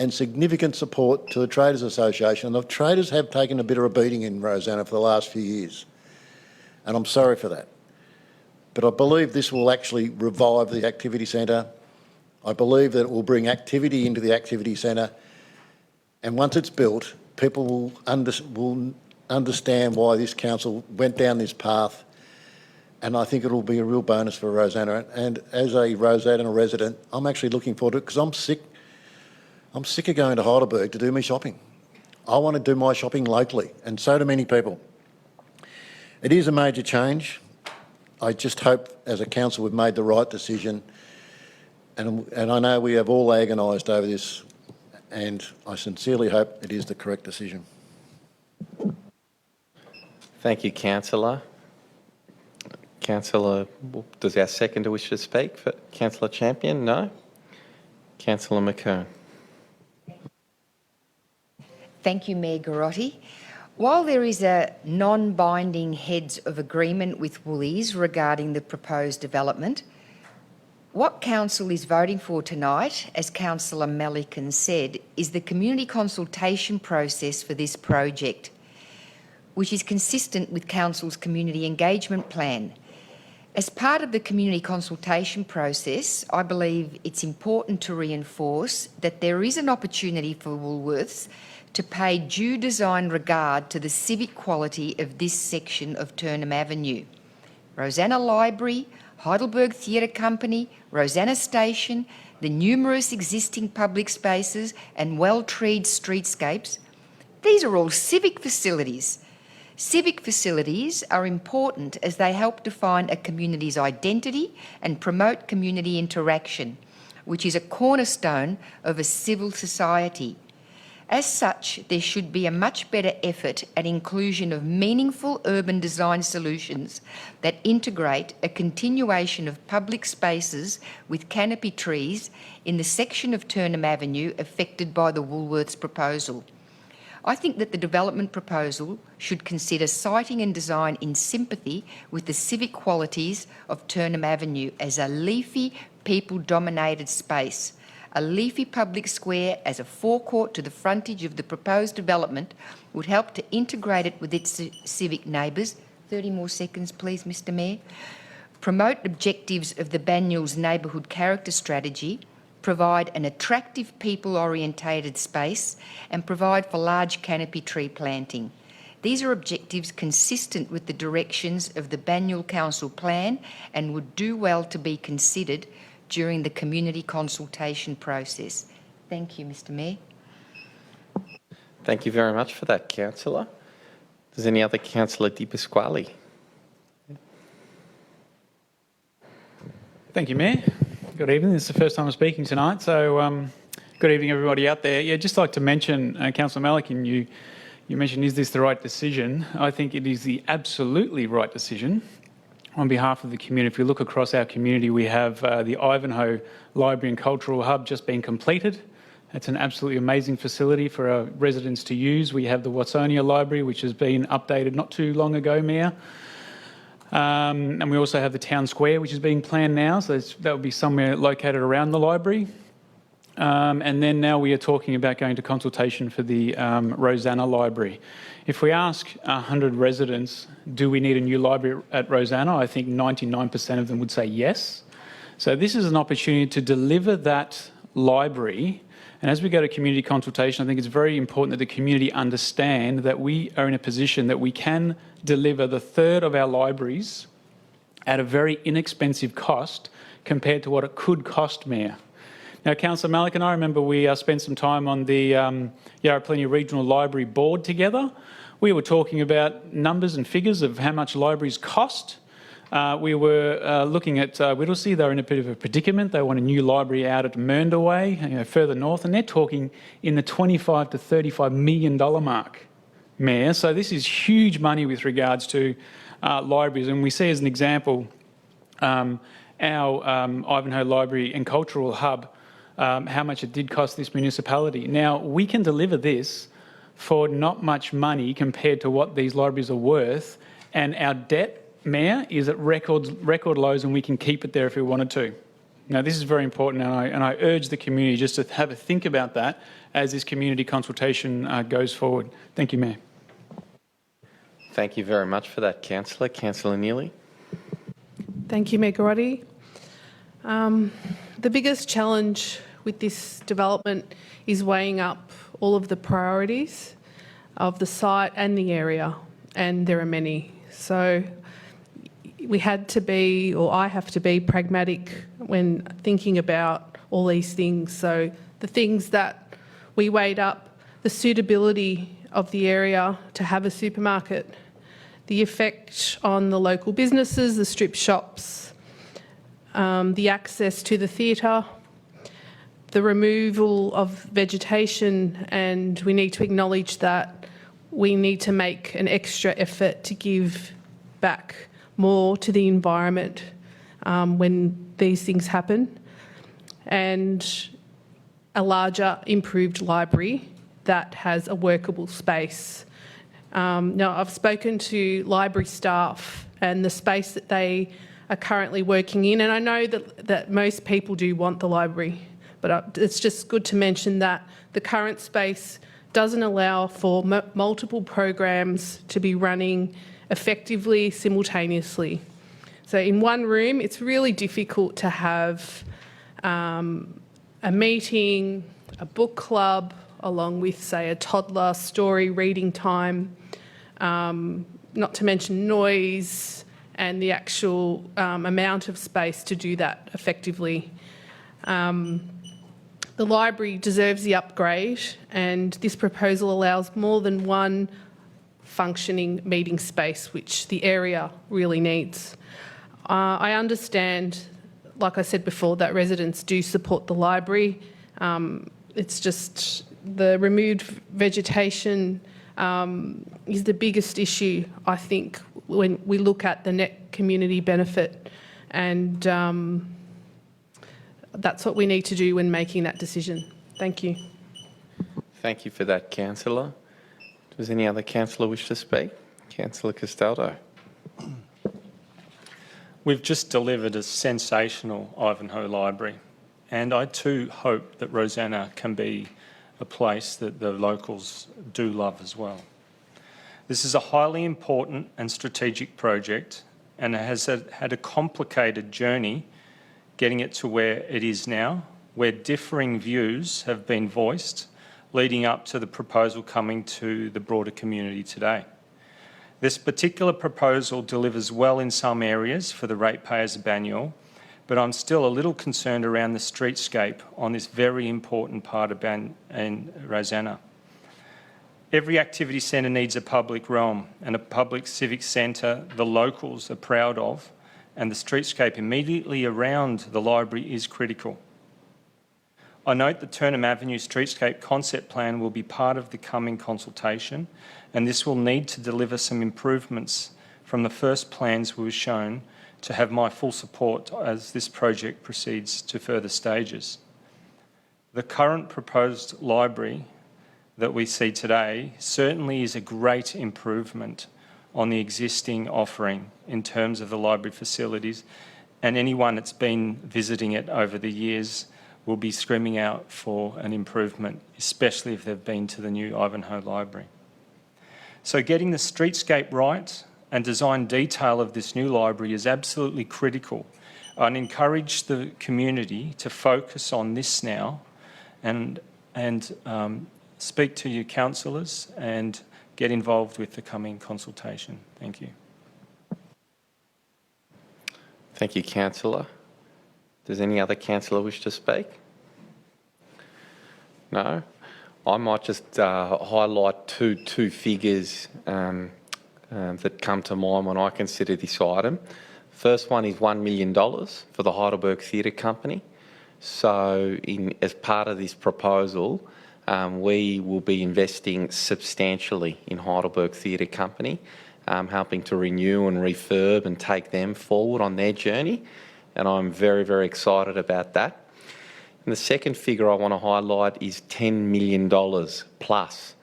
and significant support to the Traders Association. And the traders have taken a bit of a beating in Rosanna for the last few years, and I'm sorry for that. But I believe this will actually revive the activity centre. I believe that it will bring activity into the activity centre, and once it's built, people will understand why this council went down this path, and I think it'll be a real bonus for Rosanna. And as a Rosanna resident, I'm actually looking forward to it because I'm sick of going to Heidelberg to do my shopping. I want to do my shopping locally, and so do many people. It is a major change. I just hope as a council we've made the right decision, and I know we have all agonised over this, and I sincerely hope it is the correct decision. Thank you, Councillor. Councillor, does our seconder wish to speak? For Councillor Champion? No? Councillor McKern. Thank you, Mayor Garotti. While there is a non-binding heads of agreement with Woolies regarding the proposed development, what Council is voting for tonight, as Councillor Melican said, is the community consultation process for this project, which is consistent with Council's community engagement plan. As part of the community consultation process, I believe it's important to reinforce that there is an opportunity for Woolworths to pay due design regard to the civic quality of this section of Turnham Avenue. Rosanna Library, Heidelberg Theatre Company, Rosanna Station, the numerous existing public spaces and well-treed streetscapes, these are all civic facilities. Civic facilities are important as they help define a community's identity and promote community interaction, which is a cornerstone of a civil society. As such, there should be a much better effort at inclusion of meaningful urban design solutions that integrate a continuation of public spaces with canopy trees in the section of Turnham Avenue affected by the Woolworths proposal. I think that the development proposal should consider siting and design in sympathy with the civic qualities of Turnham Avenue as a leafy, people-dominated space. A leafy public square as a forecourt to the frontage of the proposed development would help to integrate it with its civic neighbours. 30 more seconds, please, Mr Mayor. Promote objectives of the Banyuls Neighbourhood Character Strategy, provide an attractive people-orientated space and provide for large canopy tree planting. These are objectives consistent with the directions of the Banyul Council Plan and would do well to be considered during the community consultation process. Thank you, Mr Mayor. Thank you very much for that, Councillor. Does any other Councillor Di Pasquale? Thank you, Mayor. Good evening. This is the first time I'm speaking tonight, so good evening, everybody out there. Yeah, just like to mention, Councillor Melican, you mentioned, is this the right decision? I think it is the absolutely right decision. On behalf of the community, if you look across our community, we have the Ivanhoe Library and Cultural Hub just being completed. It's an absolutely amazing facility for our residents to use. We have the Watsonia Library, which has been updated not too long ago, Mayor. And we also have the Town Square, which is being planned now, so that would be somewhere located around the library. And then now we are talking about going to consultation for the Rosanna Library. If we ask 100 residents, do we need a new library at Rosanna, I think 99% of them would say yes. So this is an opportunity to deliver that library. And as we go to community consultation, I think it's very important that the community understand that we are in a position that we can deliver the third of our libraries at a very inexpensive cost compared to what it could cost, Mayor. Now, Councillor Melican, I remember we spent some time on the Yarra Plenty Regional Library Board together. We were talking about numbers and figures of how much libraries cost. We were looking at Whittlesea. They're in a bit of a predicament. They want a new library out at Mernda further north, and they're talking in the $25 to $35 million mark, Mayor. So this is huge money with regards to libraries. And we see as an example our Ivanhoe Library and Cultural Hub, how much it did cost this municipality. Now, we can deliver this for not much money compared to what these libraries are worth, and our debt, Mayor, is at record lows, and we can keep it there if we wanted to. Now, this is very important, and I urge the community just to have a think about that as this community consultation goes forward. Thank you, Mayor. Thank you very much for that, Councillor. Councillor Neely. Thank you, Mayor Garotti. The biggest challenge with this development is weighing up all of the priorities of the site and the area, and there are many. So we had to be, or I have to be, pragmatic when thinking about all these things. So the things that we weighed up, the suitability of the area to have a supermarket, the effect on the local businesses, the strip shops, the access to the theatre, the removal of vegetation, and we need to acknowledge that we need to make an extra effort to give back more to the environment when these things happen, and a larger, improved library that has a workable space. Now, I've spoken to library staff and the space that they are currently working in, and I know that most people do want the library, but it's just good to mention that the current space doesn't allow for multiple programs to be running effectively, simultaneously. So in one room, it's really difficult to have a meeting, a book club, along with, say, a toddler story reading time, not to mention noise and the actual amount of space to do that effectively. The library deserves the upgrade, and this proposal allows more than one functioning meeting space, which the area really needs. I understand, like I said before, that residents do support the library. It's just the removed vegetation is the biggest issue, I think, when we look at the net community benefit, and that's what we need to do when making that decision. Thank you. Thank you for that, Councillor. Does any other councillor wish to speak? Councillor Castaldo. We've just delivered a sensational Ivanhoe Library, and I too hope that Rosanna can be a place that the locals do love as well. This is a highly important and strategic project, and it has had a complicated journey getting it to where it is now, where differing views have been voiced leading up to the proposal coming to the broader community today. This particular proposal delivers well in some areas for the ratepayers of Banyule, but I'm still a little concerned around the streetscape on this very important part of Rosanna. Every activity centre needs a public realm and a public civic centre the locals are proud of, and the streetscape immediately around the library is critical. I note the Turnham Avenue Streetscape Concept Plan will be part of the coming consultation, and this will need to deliver some improvements from the first plans we were shown to have my full support as this project proceeds to further stages. The current proposed library that we see today certainly is a great improvement on the existing offering in terms of the library facilities, and anyone that's been visiting it over the years will be screaming out for an improvement, especially if they've been to the new Ivanhoe Library. So getting the streetscape right and design detail of this new library is absolutely critical. I'd encourage the community to focus on this now and speak to your councillors and get involved with the coming consultation. Thank you. Thank you, Councillor. Does any other councillor wish to speak? No? I might just highlight two figures that come to mind when I consider this item. First one is $1 million for the Heidelberg Theatre Company. So as part of this proposal, we will be investing substantially in Heidelberg Theatre Company, helping to renew and refurb and take them forward on their journey. And I'm very, very excited about that. And the second figure I want to highlight is $10 million plus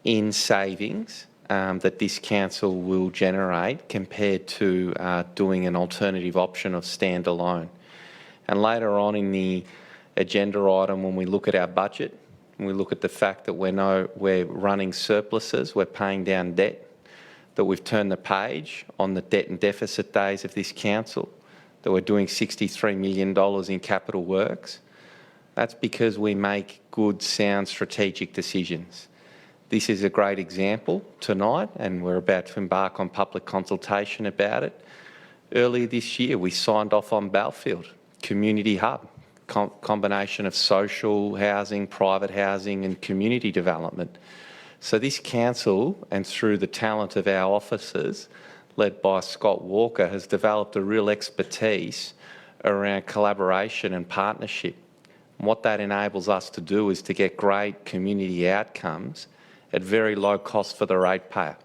in savings that this council will generate compared to doing an alternative option of standalone. And later on in the agenda item, when we look at our budget, and we look at the fact that we're running surpluses, we're paying down debt, that we've turned the page on the debt and deficit days of this council, that we're doing $63 million in capital works, that's because we make good, sound, strategic decisions. This is a great example tonight, and we're about to embark on public consultation about it. Earlier this year, we signed off on Belfield, community hub, combination of social housing, private housing and community development. So this council, and through the talent of our officers, led by Scott Walker, has developed a real expertise around collaboration and partnership. And what that enables us to do is to get great community outcomes at very low cost for the ratepayer.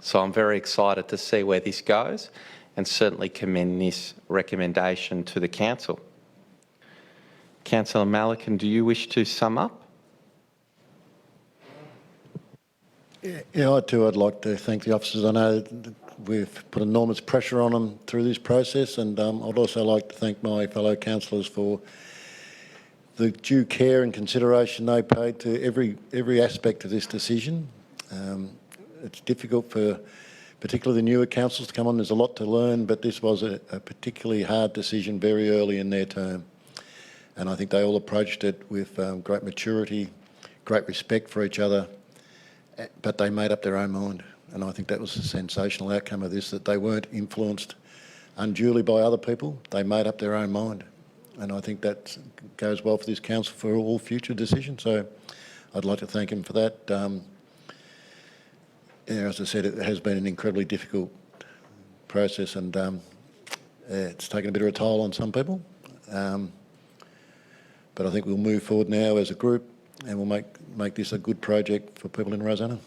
So I'm very excited to see where this goes and certainly commend this recommendation to the council. Councillor Malikan, do you wish to sum up? Yeah, I'd like to thank the officers. I know we've put enormous pressure on them through this process, and I'd also like to thank my fellow councillors for the due care and consideration they paid to every aspect of this decision. It's difficult for particularly the newer councils to come on. There's a lot to learn, but this was a particularly hard decision very early in their term. And I think they all approached it with great maturity, great respect for each other, but they made up their own mind. And I think that was a sensational outcome of this, that they weren't influenced unduly by other people. They made up their own mind. And I think that goes well for this council for all future decisions. So I'd like to thank him for that. As I said, it has been an incredibly difficult process, and it's taken a bit of a toll on some people. But I think we'll move forward now as a group, and we'll make this a good project for people in Rosanna.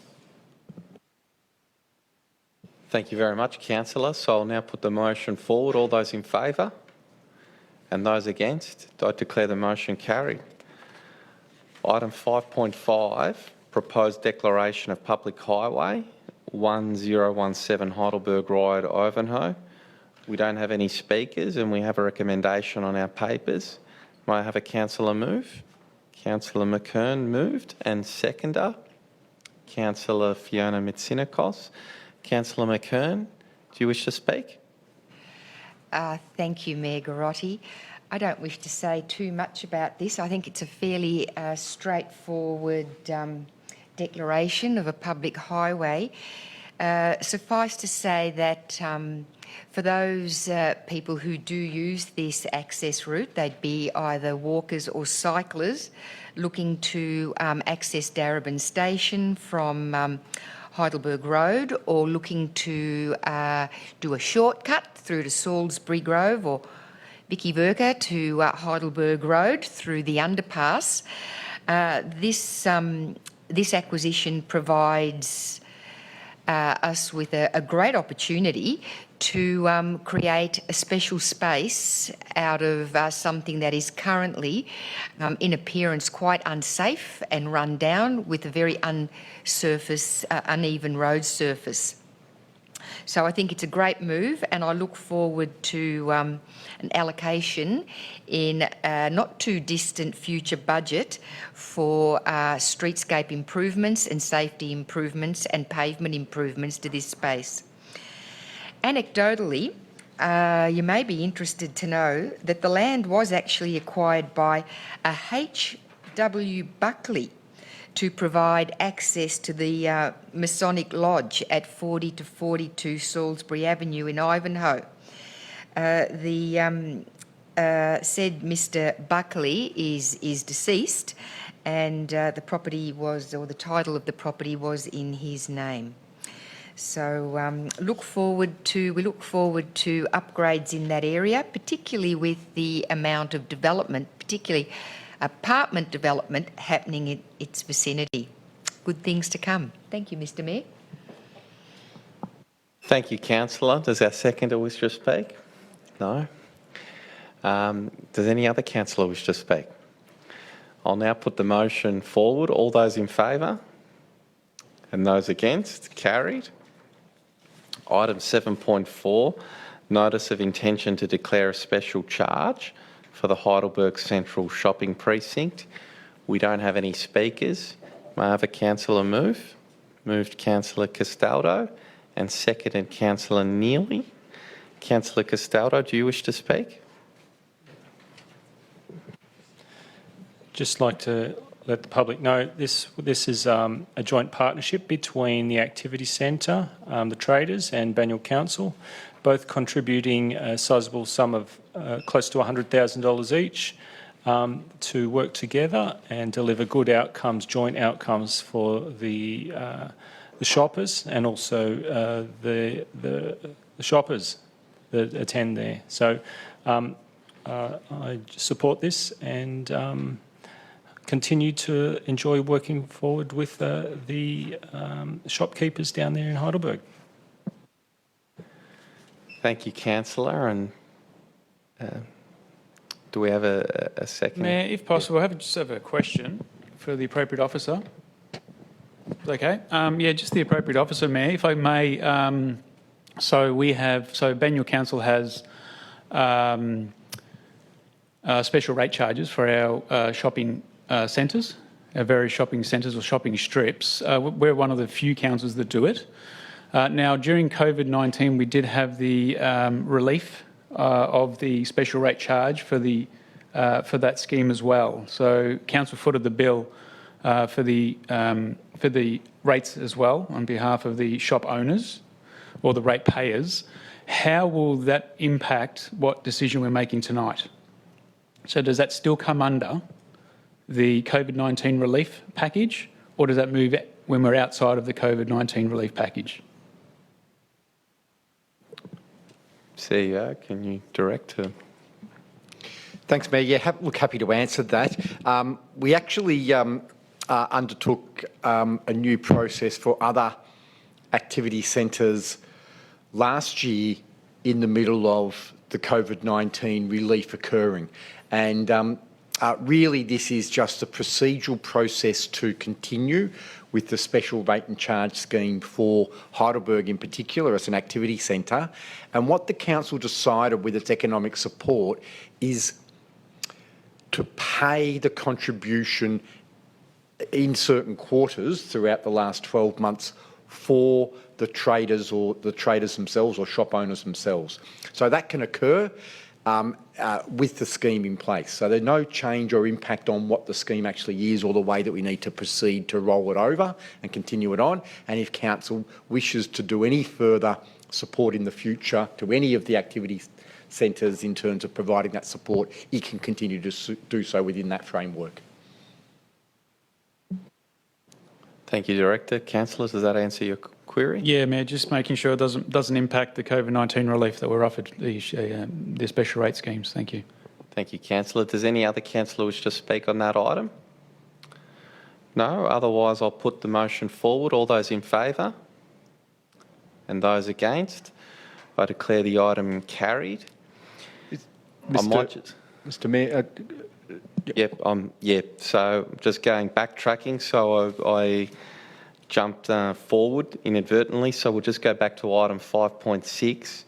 Thank you very much, Councillor. So I'll now put the motion forward. All those in favour? And those against? I declare the motion carried. Item 5.5, proposed declaration of public highway 1017 Heidelberg Road, Ivanhoe. We don't have any speakers and we have a recommendation on our papers. May I have a councillor move? Councillor McKern moved, and seconder, Councillor Fiona Mitsinakos. Councillor McKern, do you wish to speak? Thank you, Mayor Garotti. I don't wish to say too much about this. I think it's a fairly straightforward declaration of a public highway. Suffice to say that for those people who do use this access route, they'd be either walkers or cyclists looking to access Darebin Station from Heidelberg Road, or looking to do a shortcut through to Salisbury Grove or Vicky Verka to Heidelberg Road through the underpass. This acquisition provides us with a great opportunity to create a special space out of something that is currently, in appearance, quite unsafe and run down with a very uneven road surface. So I think it's a great move, and I look forward to an allocation in a not too distant future budget for streetscape improvements and safety improvements and pavement improvements to this space. Anecdotally, you may be interested to know that the land was actually acquired by a H.W. Buckley to provide access to the Masonic Lodge at 40 to 42 Salisbury Avenue in Ivanhoe. Said Mr. Buckley is deceased, and the property was, or the title of the property was in his name. So we look forward to upgrades in that area, particularly with the amount of development, particularly apartment development happening in its vicinity. Good things to come. Thank you, Mr. Mayor. Thank you, Councillor. Does our seconder wish to speak? No. Does any other councillor wish to speak? I'll now put the motion forward. All those in favour? And those against? Carried. Item 7.4, notice of intention to declare a special charge for the Heidelberg Central Shopping Precinct. We don't have any speakers. May I have a councillor move? Moved Councillor Castaldo and seconded Councillor Neely. Councillor Castaldo, do you wish to speak? Just like to let the public know this is a joint partnership between the Activity Centre, the traders and Banyule Council, both contributing a sizable sum of close to $100,000 each to work together and deliver good outcomes, joint outcomes for the shoppers and also the shoppers that attend there. So I support this and continue to enjoy working forward with the shopkeepers down there in Heidelberg. Thank you, Councillor. And do we have a second? Mayor, if possible, I just have a question for the appropriate officer. Okay. Yeah, just the appropriate officer, Mayor, if I may. So Banyule Council has special rate charges for our shopping centres, our various shopping centres or shopping strips. We're one of the few councils that do it. Now, during COVID-19, we did have the relief of the special rate charge for that scheme as well. So council footed the bill for the rates as well on behalf of the shop owners or the rate payers. How will that impact what decision we're making tonight? So does that still come under the COVID-19 relief package, or does that move when we're outside of the COVID-19 relief package? CEO, can you direct her? Thanks, Mayor. Yeah, happy to answer that. We actually undertook a new process for other activity centres last year in the middle of the COVID-19 relief occurring. And really this is just a procedural process to continue with the special rate and charge scheme for Heidelberg in particular as an activity centre. And what the council decided with its economic support is to pay the contribution in certain quarters throughout the last 12 months for the traders or the traders themselves or shop owners themselves. So that can occur with the scheme in place. So there's no change or impact on what the scheme actually is or the way that we need to proceed to roll it over and continue it on. And if council wishes to do any further support in the future to any of the activity centres in terms of providing that support, it can continue to do so within that framework. Thank you, Director. Councillors, does that answer your query? Yeah, Mayor, just making sure it doesn't impact the COVID-19 relief that we're offered, the special rate schemes. Thank you. Thank you, Councillor. Does any other councillor wish to speak on that item? No? Otherwise, I'll put the motion forward. All those in favour? And those against? I declare the item carried. Mr Mayor, Yep. So just backtracking. So I jumped forward inadvertently. So we'll just go back to item 5.6,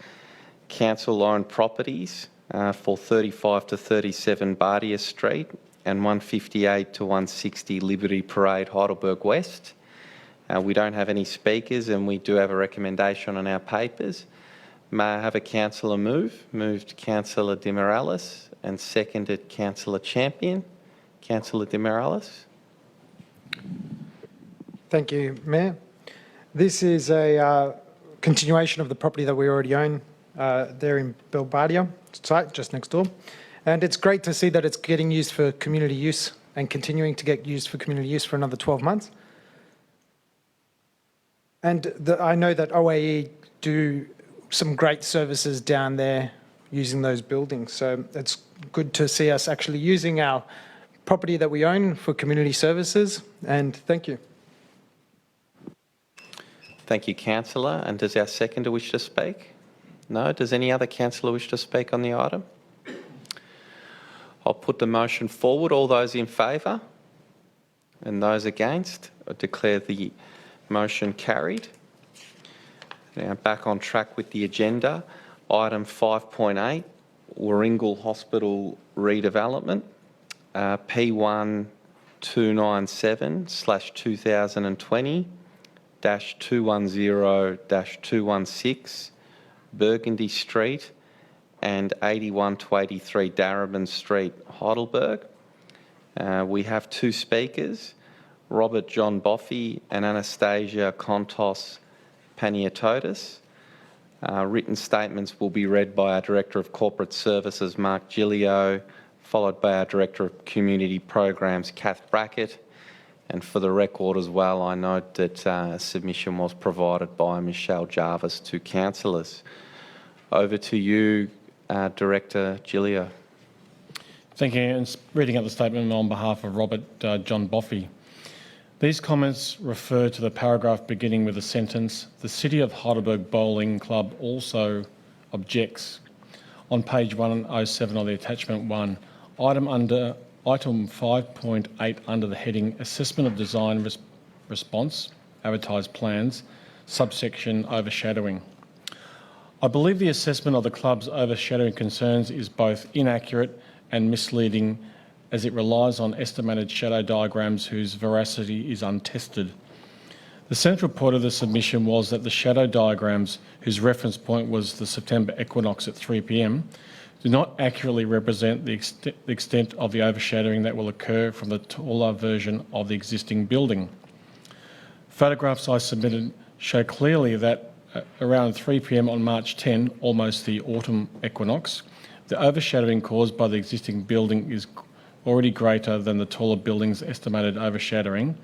council-owned properties for 35 to 37 Bardia Street and 158 to 160 Liberty Parade, Heidelberg West. We don't have any speakers and we do have a recommendation on our papers. May I have a councillor move? Moved Councillor De Morales and seconded Councillor Champion. Councillor De Morales. Thank you, Mayor. This is a continuation of the property that we already own there in Belbardia site, just next door. And it's great to see that it's getting used for community use and continuing to get used for community use for another 12 months. And I know that OAE do some great services down there using those buildings. So it's good to see us actually using our property that we own for community services. And thank you. Thank you, Councillor. And does our seconder wish to speak? No? Does any other councillor wish to speak on the item? I'll put the motion forward. All those in favour? And those against? I declare the motion carried. Now back on track with the agenda. Item 5.8, Warringal Hospital redevelopment, P1220/2010-210-216 Burgundy Street and 81 to 83 Darabin Street, Heidelberg. We have two speakers, Robert John Boffey and Anastasia Kontos Paniatotis. Written statements will be read by our Director of Corporate Services, Mark Gillio, followed by our Director of Community Programs, Kath Brackett. And for the record as well, I note that a submission was provided by Michelle Jarvis to councillors. Over to you, Director Gillio. Thank you. And reading out the statement on behalf of Robert John Boffey. These comments refer to the paragraph beginning with the sentence, "The City of Heidelberg Bowling Club also objects." On page 107 of the attachment 1, item 5.8 under the heading Assessment of Design Response, Advertised Plans, subsection Overshadowing. I believe the assessment of the club's overshadowing concerns is both inaccurate and misleading, as it relies on estimated shadow diagrams whose veracity is untested. The central point of the submission was that the shadow diagrams, whose reference point was the September equinox at 3 p.m, do not accurately represent the extent of the overshadowing that will occur from the taller version of the existing building. Photographs I submitted show clearly that around 3 p.m. on March 10, almost the autumn equinox, the overshadowing caused by the existing building is already greater than the taller building's estimated overshadowing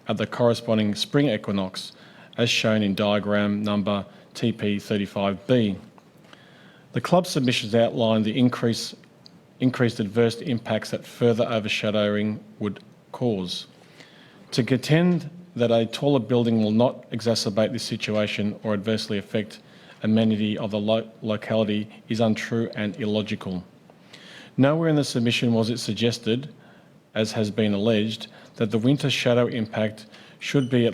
at the corresponding spring equinox, as shown in diagram number TP35B. The club submissions outline the increased adverse impacts that further overshadowing would cause. To contend that a taller building will not exacerbate this situation or adversely affect amenity of the locality is untrue and illogical. Nowhere in the submission was it suggested, as has been alleged, that the winter shadow impact should be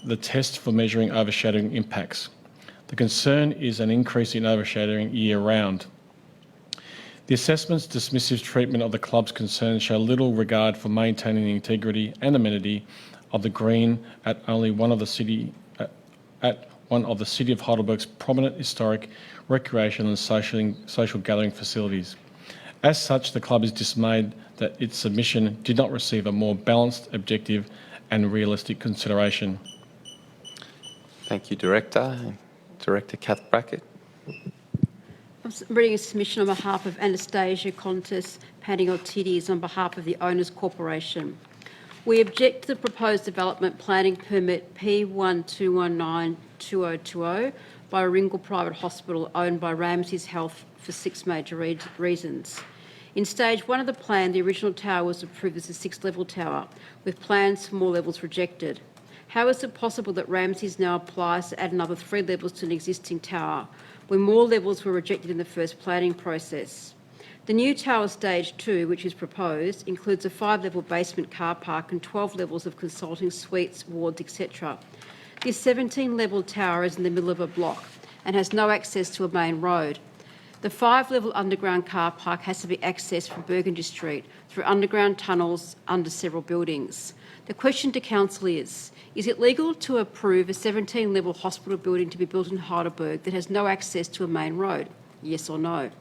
the test for measuring overshadowing impacts. The concern is an increase in overshadowing year-round. The assessment's dismissive treatment of the club's concerns show little regard for maintaining the integrity and amenity of the green at one of the City of Heidelberg's prominent historic recreation and social gathering facilities. As such, the club is dismayed that its submission did not receive a more balanced, objective and realistic consideration. Thank you, Director. Director Kath Brackett. I'm reading a submission on behalf of Anastasia Kontos Paniatotis on behalf of the Owners Corporation. We object to the proposed development planning permit P1219-2020 by Warringal Private Hospital owned by Ramsay's Health for 6 major reasons. In stage 1 of the plan, the original tower was approved as a 6-level tower, with plans for more levels rejected. How is it possible that Ramsay's now applies to add another 3 levels to an existing tower, when more levels were rejected in the first planning process? The new tower stage 2, which is proposed, includes a 5-level basement car park and 12 levels of consulting suites, wards, etc. This 17-level tower is in the middle of a block and has no access to a main road. The 5-level underground car park has to be accessed from Burgundy Street through underground tunnels under several buildings. The question to Council is it legal to approve a 17-level hospital building to be built in Heidelberg that has no access to a main road? Yes or no?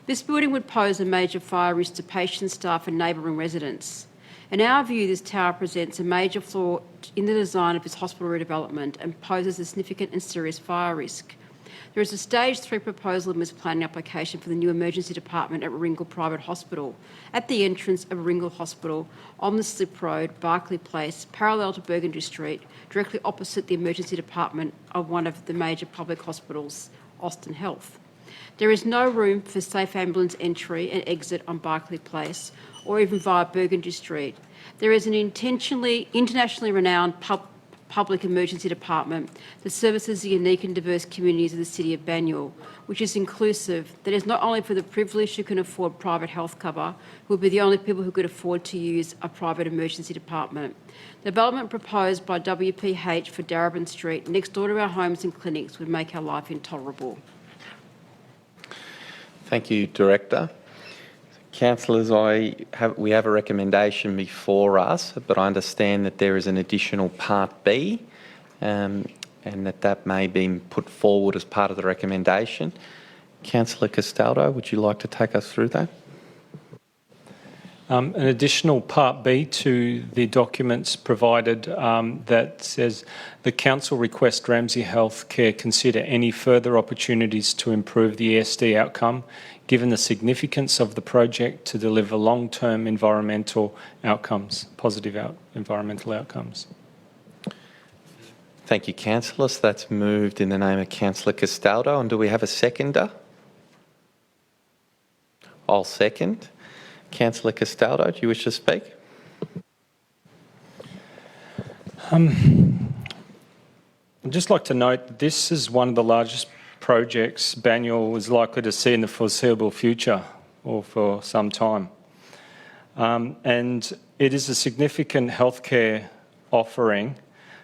This building would pose a major fire risk to patients, staff and neighbouring residents. In our view, this tower presents a major flaw in the design of this hospital redevelopment and poses a significant and serious fire risk. There is a Stage 3 proposal in this planning application for the new emergency department at Warringal Private Hospital, at the entrance of Warringal Hospital, on the slip road, Barclay Place, parallel to Burgundy Street, directly opposite the emergency department of one of the major public hospitals, Austin Health. There is no room for safe ambulance entry and exit on Barclay Place or even via Burgundy Street. There is an internationally renowned public emergency department that services the unique and diverse communities of the city of Banyule, which is inclusive, that is not only for the privileged who can afford private health cover, who will be the only people who could afford to use a private emergency department. The development proposed by WPH for Darabin Street, next door to our homes and clinics, would make our life intolerable. Thank you, Director. Councillors, we have a recommendation before us, but I understand that there is an additional Part B, and that may be put forward as part of the recommendation. Councillor Castaldo, would you like to take us through that? An additional Part B to the documents provided that says the Council requests Ramsay Health Care consider any further opportunities to improve the ESD outcome, given the significance of the project to deliver long-term environmental outcomes, environmental outcomes. Thank you, councillors. That's moved in the name of Councillor Castaldo. And do we have a seconder? I'll second. Councillor Castaldo, do you wish to speak? I'd just like to note that this is one of the largest projects Banyule is likely to see in the foreseeable future, or for some time. And it is a significant healthcare offering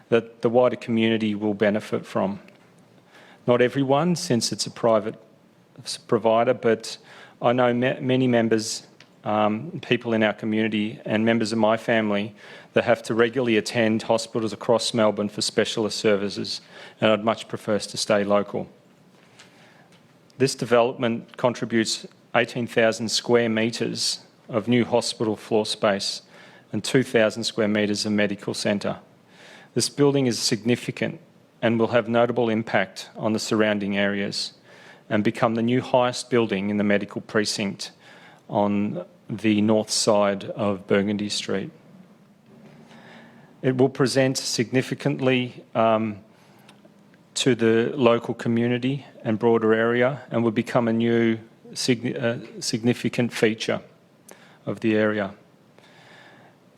that the wider community will benefit from. Not everyone, since it's a private provider, but I know many members, people in our community and members of my family that have to regularly attend hospitals across Melbourne for specialist services, and I'd much prefer to stay local. This development contributes 18,000 square metres of new hospital floor space and 2,000 square metres of medical centre. This building is significant and will have notable impact on the surrounding areas and become the new highest building in the medical precinct on the north side of Burgundy Street. It will present significantly to the local community and broader area, and will become a new significant feature of the area.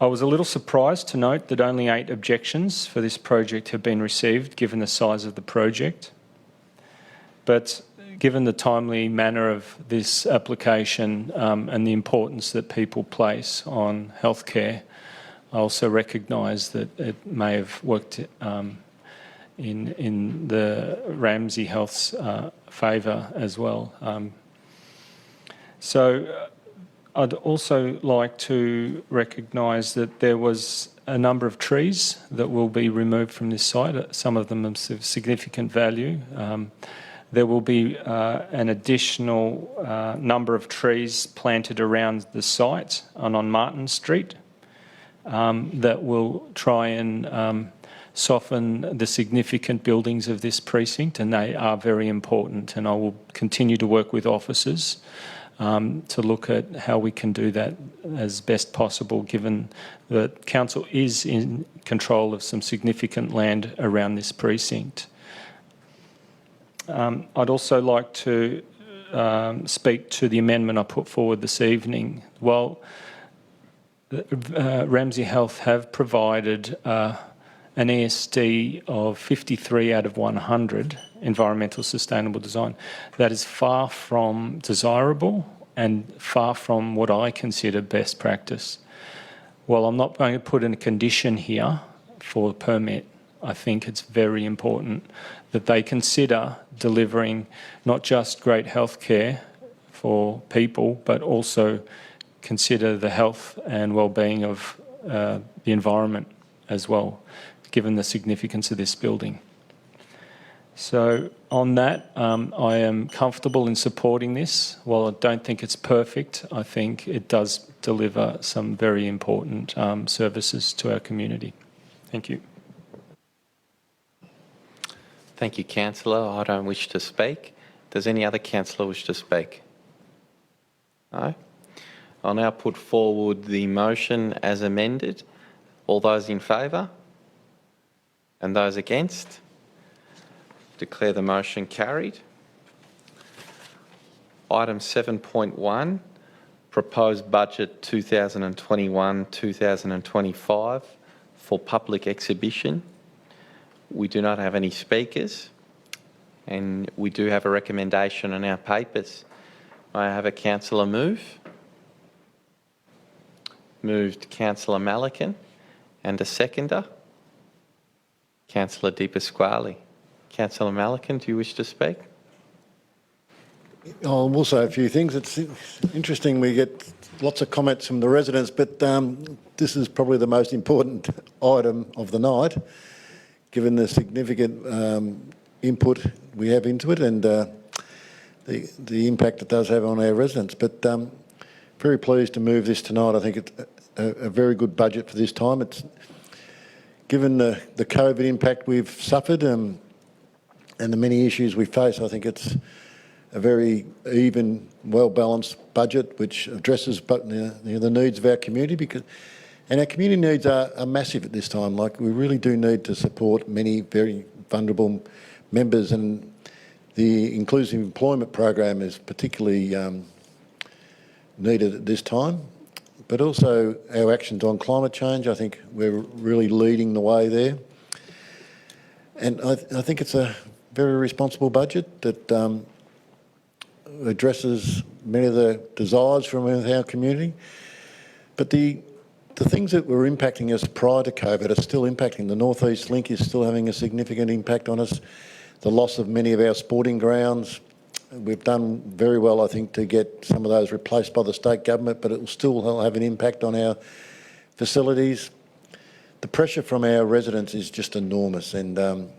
I was a little surprised to note that only 8 objections for this project have been received, given the size of the project. But given the timely manner of this application and the importance that people place on healthcare, I also recognise that it may have worked in the Ramsay Health's favour as well. So I'd also like to recognise that there was a number of trees that will be removed from this site. Some of them of significant value. There will be an additional number of trees planted around the site and on Martin Street that will try and soften the significant buildings of this precinct, and they are very important, and I will continue to work with officers to look at how we can do that as best possible, given that council is in control of some significant land around this precinct. I'd also like to speak to the amendment I put forward this evening. Well, Ramsay Health have provided an ESD of 53 out of 100 environmental sustainable design. That is far from desirable and far from what I consider best practice. While I'm not going to put in a condition here for a permit, I think it's very important that they consider delivering not just great healthcare for people, but also consider the health and well-being of the environment as well, given the significance of this building. So on that, I am comfortable in supporting this. While I don't think it's perfect, I think it does deliver some very important services to our community. Thank you. Thank you, councillor. I don't wish to speak. Does any other councillor wish to speak? No? I'll now put forward the motion as amended. All those in favour? And those against? Declare the motion carried. Item 7.1, proposed budget 2021-2025 for public exhibition. We do not have any speakers, and we do have a recommendation in our papers. May I have a councillor move? Moved Councillor Malikan, and a seconder? Councillor Di Pasquale. Councillor Malikan, do you wish to speak? I will say a few things. It's interesting, we get lots of comments from the residents, but this is probably the most important item of the night, given the significant input we have into it and the impact it does have on our residents. But very pleased to move this tonight. I think it's a very good budget for this time. It's given the COVID impact we've suffered and the many issues we face. I think it's a very even, well-balanced budget which addresses the needs of our community, and our community needs are massive at this time. Like, we really do need to support many very vulnerable members, and the inclusive employment program is particularly needed at this time. But also our actions on climate change, I think we're really leading the way there. And I think it's a very responsible budget that addresses many of the desires from our community. But the things that were impacting us prior to COVID are still impacting. The North East Link is still having a significant impact on us. The loss of many of our sporting grounds. We've done very well, I think, to get some of those replaced by the state government, but it will still have an impact on our facilities. The pressure from our residents is just enormous, and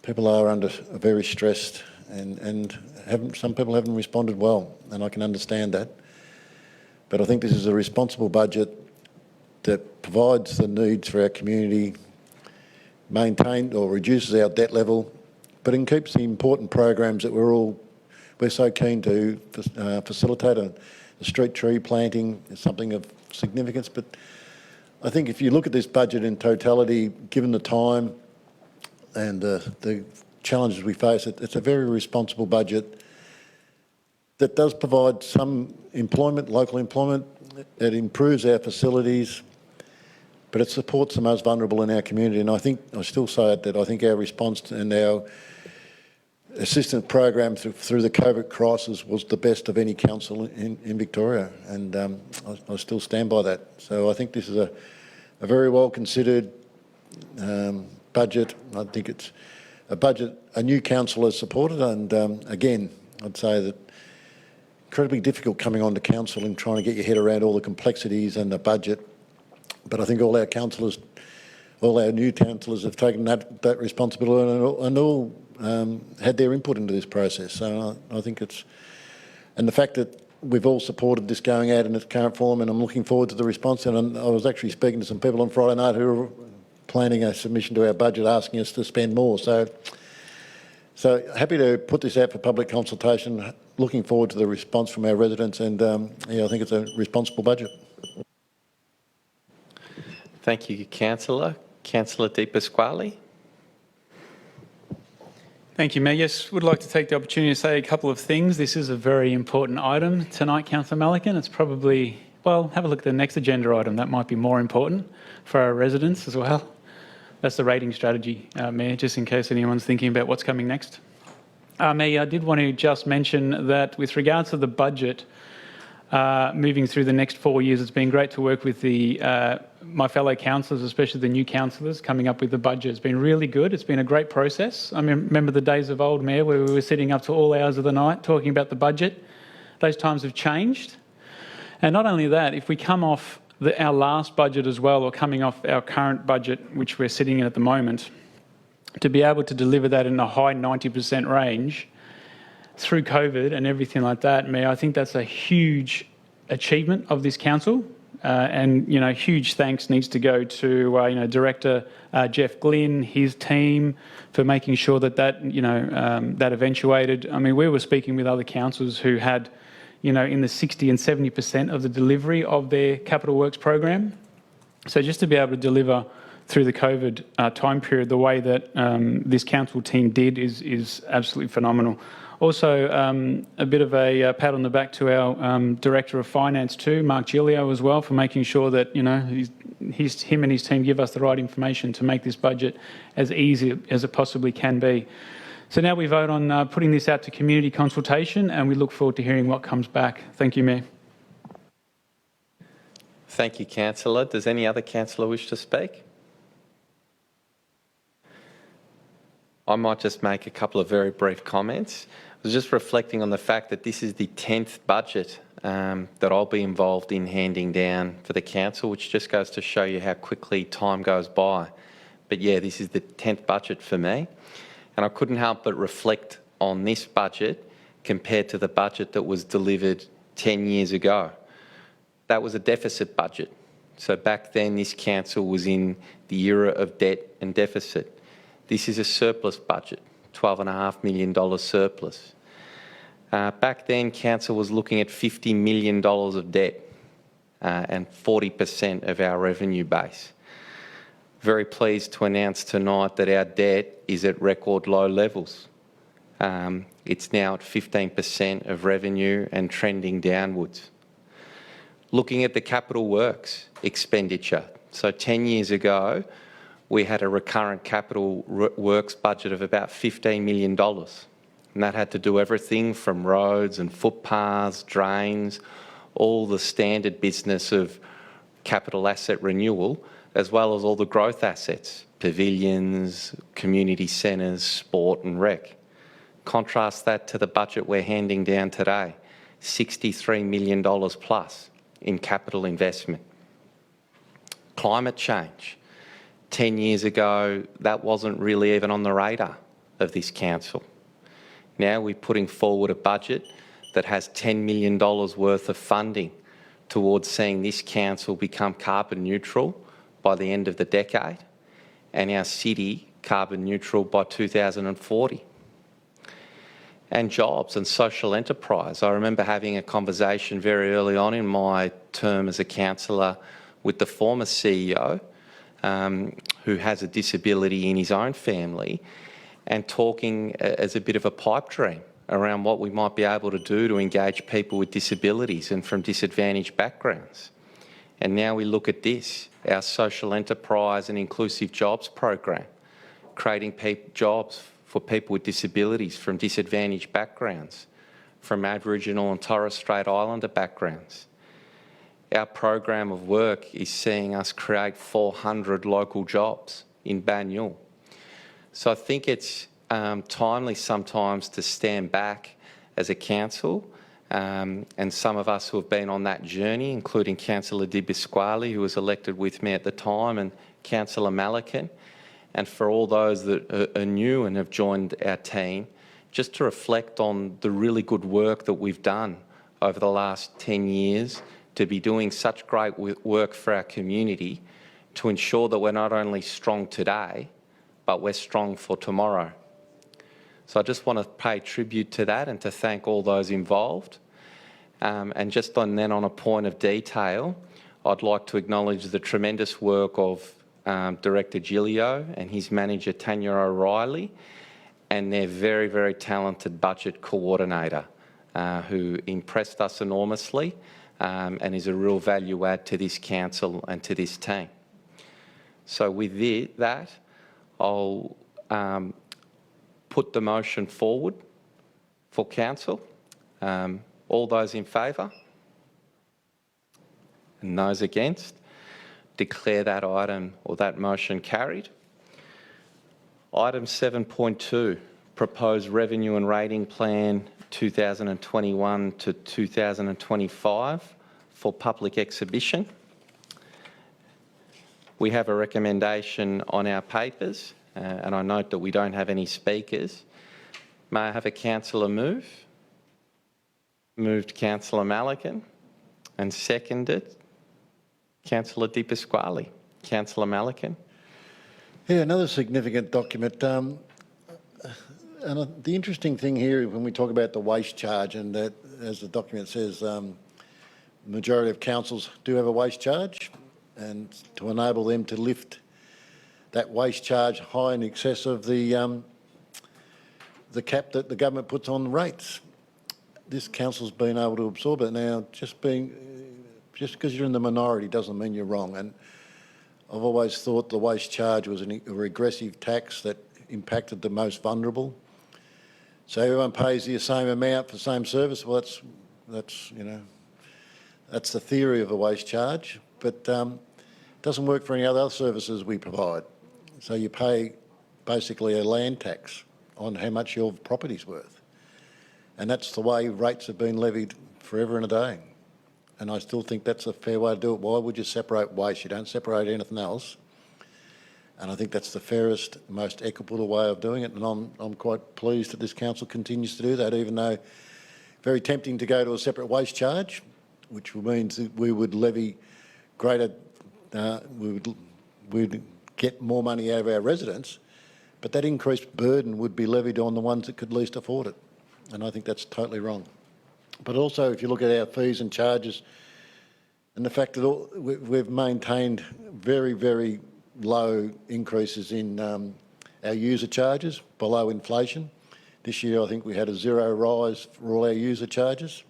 people are very stressed, and some people haven't responded well, and I can understand that. But I think this is a responsible budget that provides the needs for our community, maintains or reduces our debt level, but it keeps the important programs that we're so keen to facilitate. The street tree planting is something of significance. But I think if you look at this budget in totality, given the time and the challenges we face, it's a very responsible budget that does provide some employment, local employment. It improves our facilities, but it supports the most vulnerable in our community. And I still say it, that I think our response and our assistance program through the COVID crisis was the best of any council in Victoria, and I still stand by that. So I think this is a very well considered budget. I think it's a budget a new council has supported, and again, I'd say that incredibly difficult coming onto council and trying to get your head around all the complexities and the budget. But I think all our councillors, all our new councillors have taken that responsibility and all had their input into this process. So I think it's, and the fact that we've all supported this going out in its current form, and I'm looking forward to the response. And I was actually speaking to some people on Friday night who were planning a submission to our budget asking us to spend more. So happy to put this out for public consultation. Looking forward to the response from our residents, and I think it's a responsible budget. Thank you, Councillor. Councillor De Pasquale. Thank you, Mayor. Yes, would like to take the opportunity to say a couple of things. This is a very important item tonight, Councillor Malikan. It's probably, well, have a look at the next agenda item. That might be more important for our residents as well. That's the rating strategy, Mayor, just in case anyone's thinking about what's coming next. Mayor, I did want to just mention that with regards to the budget, moving through the next 4 years, it's been great to work with my fellow councillors, especially the new councillors, coming up with the budget. It's been really good. It's been a great process. I remember the days of old, Mayor, where we were sitting up to all hours of the night talking about the budget. Those times have changed. And not only that, if we come off our last budget as well, or coming off our current budget, which we're sitting in at the moment, to be able to deliver that in a high 90% range through COVID and everything like that, Mayor, I think that's a huge achievement of this council. And, huge thanks needs to go to, Director Jeff Glynn, his team, for making sure that eventuated. We were speaking with other councils who had, in the 60 and 70% of the delivery of their capital works program. So just to be able to deliver through the COVID time period the way that this council team did is absolutely phenomenal. Also, a bit of a pat on the back to our Director of Finance too, Mark Giglio, as well, for making sure that him and his team give us the right information to make this budget as easy as it possibly can be. So now we vote on putting this out to community consultation, and we look forward to hearing what comes back. Thank you, Mayor. Thank you, Councillor. Does any other councillor wish to speak? I might just make a couple of very brief comments. was just reflecting on the fact that this is the 10th budget that I'll be involved in handing down for the council, which just goes to show you how quickly time goes by. But yeah, this is the 10th budget for me. And I couldn't help but reflect on this budget compared to the budget that was delivered 10 years ago. That was a deficit budget. So back then, this council was in the era of debt and deficit. This is a surplus budget, $12.5 million surplus. Back then, council was looking at $50 million of debt and 40% of our revenue base. Very pleased to announce tonight that our debt is at record low levels. It's now at 15% of revenue and trending downwards. Looking at the capital works expenditure. So 10 years ago, we had a recurrent capital works budget of about $15 million. And that had to do everything from roads and footpaths, drains, all the standard business of capital asset renewal, as well as all the growth assets, pavilions, community centres, sport and rec. Contrast that to the budget we're handing down today, $63 million plus in capital investment. Climate change. 10 years ago, that wasn't really even on the radar of this council. Now we're putting forward a budget that has $10 million worth of funding towards seeing this council become carbon neutral by the end of the decade and our city carbon neutral by 2040. And jobs and social enterprise. I remember having a conversation very early on in my term as a councillor with the former CEO, who has a disability in his own family, and talking as a bit of a pipe dream around what we might be able to do to engage people with disabilities and from disadvantaged backgrounds. And now we look at this, our social enterprise and inclusive jobs program, creating jobs for people with disabilities from disadvantaged backgrounds, from Aboriginal and Torres Strait Islander backgrounds. Our program of work is seeing us create 400 local jobs in Banyule. So I think it's timely sometimes to stand back as a council, and some of us who have been on that journey, including Councillor Di Pasquale, who was elected with me at the time, and Councillor Malakin, and for all those that are new and have joined our team, just to reflect on the really good work that we've done over the last 10 years to be doing such great work for our community to ensure that we're not only strong today, but we're strong for tomorrow. So I just want to pay tribute to that and to thank all those involved. And just on a point of detail, I'd like to acknowledge the tremendous work of Director Gilio and his manager Tanya O'Reilly and their very, very talented budget coordinator who impressed us enormously and is a real value add to this council and to this team. So with that, I'll put the motion forward for council. All those in favour? And those against? Declare that item or that motion carried. Item 7.2, Proposed Revenue and Rating Plan 2021 to 2025 for public exhibition. We have a recommendation on our papers, and I note that we don't have any speakers. May I have a councillor move? Moved Councillor Malakin and seconded Councillor Di Pasquale. Councillor Malakin. Yeah, another significant document. And the interesting thing here, when we talk about the waste charge, and that, as the document says, the majority of councils do have a waste charge, and to enable them to lift that waste charge high in excess of the cap that the government puts on the rates. This council's been able to absorb it. Now, just because you're in the minority doesn't mean you're wrong. And I've always thought the waste charge was a regressive tax that impacted the most vulnerable. So everyone pays the same amount for the same service. Well, that's the theory of a waste charge, but it doesn't work for any other services we provide. So you pay basically a land tax on how much your property's worth. And that's the way rates have been levied forever and a day. And I still think that's a fair way to do it. Why would you separate waste? You don't separate anything else. And I think that's the fairest, most equitable way of doing it. And I'm quite pleased that this council continues to do that, even though very tempting to go to a separate waste charge, which means that we would levy greater, we'd get more money out of our residents, but that increased burden would be levied on the ones that could least afford it. And I think that's totally wrong. But also, if you look at our fees and charges and the fact that we've maintained very, very low increases in our user charges, below inflation. This year, I think we had a zero rise for all our user charges.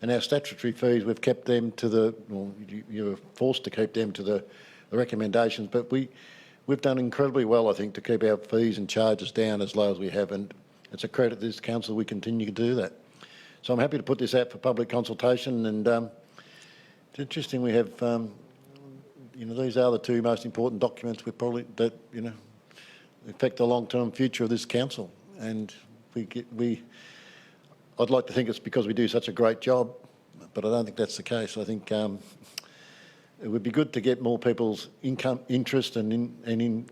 And our statutory fees, we've kept them to the, well, you were forced to keep them to the recommendations, but we've done incredibly well, I think, to keep our fees and charges down as low as we have, and it's a credit to this council we continue to do that. So I'm happy to put this out for public consultation, and it's interesting we have, these are the two most important documents that affect the long-term future of this council, and I'd like to think it's because we do such a great job, but I don't think that's the case. I think it would be good to get more people's interest and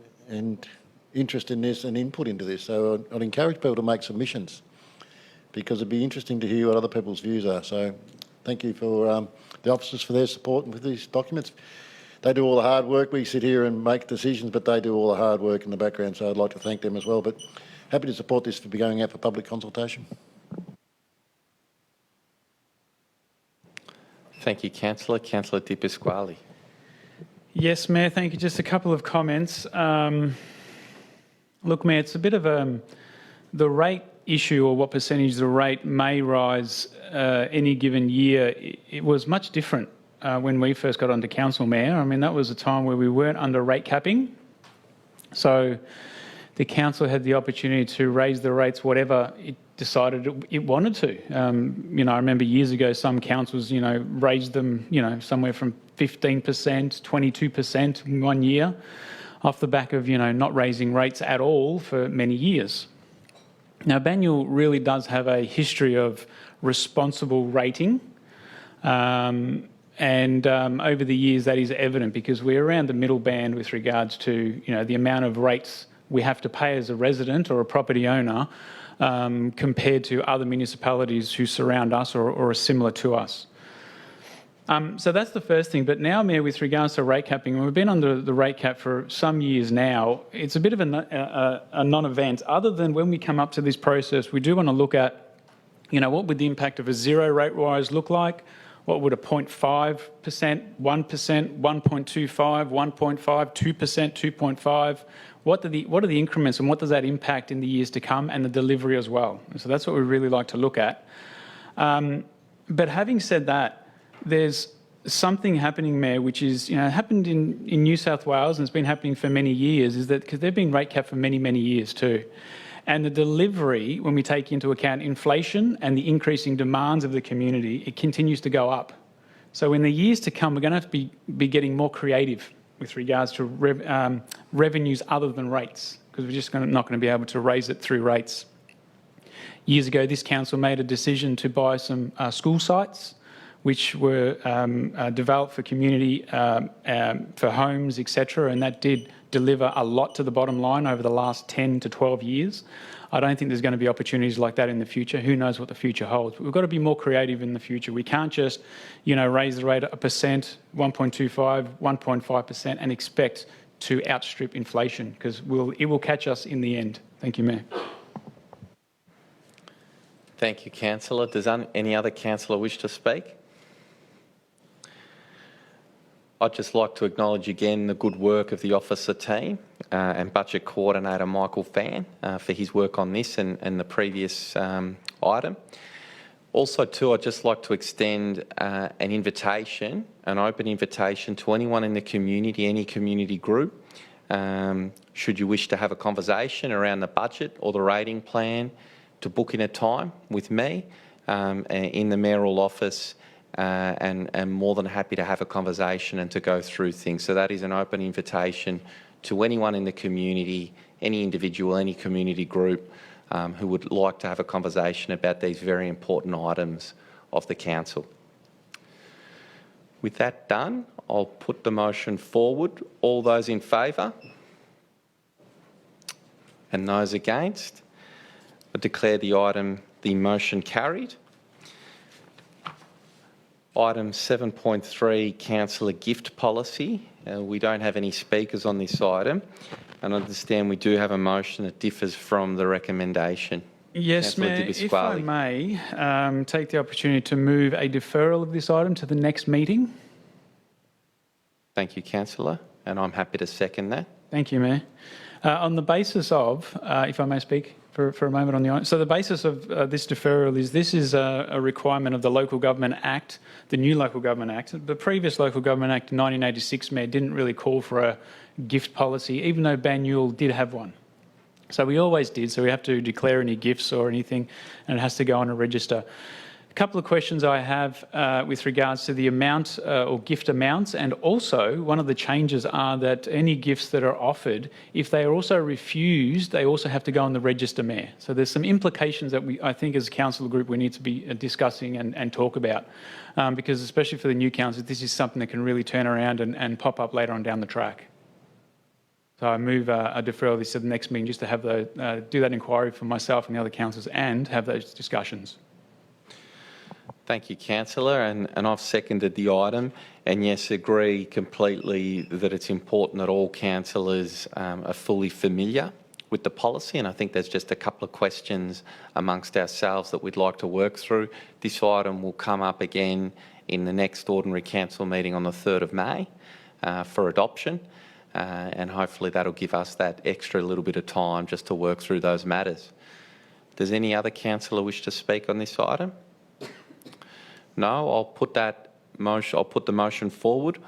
interest in this and input into this. So I'd encourage people to make submissions, because it'd be interesting to hear what other people's views are. So thank you for the officers for their support with these documents. They do all the hard work. We sit here and make decisions, but they do all the hard work in the background, so I'd like to thank them as well. But happy to support this for going out for public consultation. Thank you, Councillor. Councillor Di Pasquale. Yes, Mayor, thank you. Just a couple of comments. Look, Mayor, it's a bit of the rate issue, or what percentage the rate may rise any given year. It was much different when we first got onto council, Mayor. I mean, that was a time where we weren't under rate capping. So the council had the opportunity to raise the rates whatever it decided it wanted to. I remember years ago some councils, raised them, somewhere from 15%, 22% in 1 year, off the back of, not raising rates at all for many years. Now, Banyule really does have a history of responsible rating. And over the years, that is evident, because we're around the middle band with regards to, the amount of rates we have to pay as a resident or a property owner compared to other municipalities who surround us or are similar to us. So that's the first thing. But now, Mayor, with regards to rate capping, we've been under the rate cap for some years now. It's a bit of a non-event. Other than when we come up to this process, we do want to look at, what would the impact of a zero rate rise look like? What would a 0.5%, 1%, 1.25, 1.5, 2%, 2.5? What are the increments, and what does that impact in the years to come, and the delivery as well? So that's what we really like to look at. But having said that, there's something happening, Mayor, which is, happened in New South Wales, and it's been happening for many years, is that because they've been rate capped for many, many years too. And the delivery, when we take into account inflation and the increasing demands of the community, it continues to go up. So in the years to come, we're going to have to be getting more creative with regards to revenues other than rates, because we're just not going to be able to raise it through rates. Years ago, this council made a decision to buy some school sites, which were developed for community, for homes, etc., and that did deliver a lot to the bottom line over the last 10 to 12 years. I don't think there's going to be opportunities like that in the future. Who knows what the future holds? But we've got to be more creative in the future. We can't just, raise the rate 1%, 1.25, 1.5% and expect to outstrip inflation, because it will catch us in the end. Thank you, Mayor. Thank you, Councillor. Does any other councillor wish to speak? I'd just like to acknowledge again the good work of the officer team and Budget Coordinator Michael Fan for his work on this and the previous item. Also too, I'd just like to extend an open invitation to anyone in the community, any community group, should you wish to have a conversation around the budget or the rating plan, to book in a time with me in the mayoral office, and more than happy to have a conversation and to go through things. So that is an open invitation to anyone in the community, any individual, any community group, who would like to have a conversation about these very important items of the council. With that done, I'll put the motion forward. All those in favour? And those against? I declare the motion carried. Item 7.3, Councillor Gift Policy. We don't have any speakers on this item, and I understand we do have a motion that differs from the recommendation. Yes, Councillor Mayor, Di if I Pasquale. may take the opportunity to move a deferral of this item to the next meeting. Thank you, Councillor, and I'm happy to second that. Thank you, Mayor. On the basis of, if I may speak for a moment on the item. So the basis of this deferral is this is a requirement of the Local Government Act, the new Local Government Act. The previous Local Government Act in 1986, Mayor, didn't really call for a gift policy, even though Banyule did have one. So we always did, so we have to declare any gifts or anything, and it has to go on a register. A couple of questions I have with regards to the amount or gift amounts, and also one of the changes are that any gifts that are offered, if they are also refused, they also have to go on the register, Mayor. So there's some implications that I think as a council group we need to be discussing and talk about, because especially for the new council, this is something that can really turn around and pop up later on down the track. So I move a deferral of this to the next meeting just to have do that inquiry for myself and the other councillors and have those discussions. Thank you, Councillor, and I've seconded the item, and yes, agree completely that it's important that all councillors are fully familiar with the policy, and I think there's just a couple of questions amongst ourselves that we'd like to work through. This item will come up again in the next ordinary council meeting on the 3rd of May for adoption, and hopefully that'll give us that extra little bit of time just to work through those matters. Does any other councillor wish to speak on this item? No, I'll put the motion forward.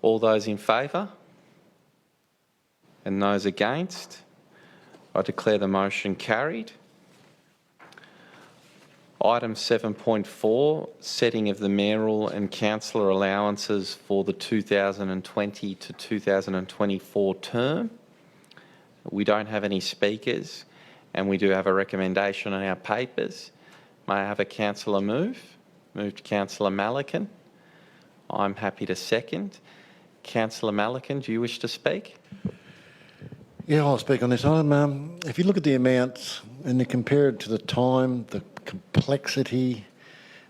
All those in favour? And those against? I declare the motion carried. Item 7.4, setting of the mayoral and councillor allowances for the 2020 to 2024 term. We don't have any speakers, and we do have a recommendation on our papers. May I have a councillor move? Moved Councillor Malikan. I'm happy to second. Councillor Malikan, do you wish to speak? Yeah, I'll speak on this item. If you look at the amounts and you compare it to the time, the complexity,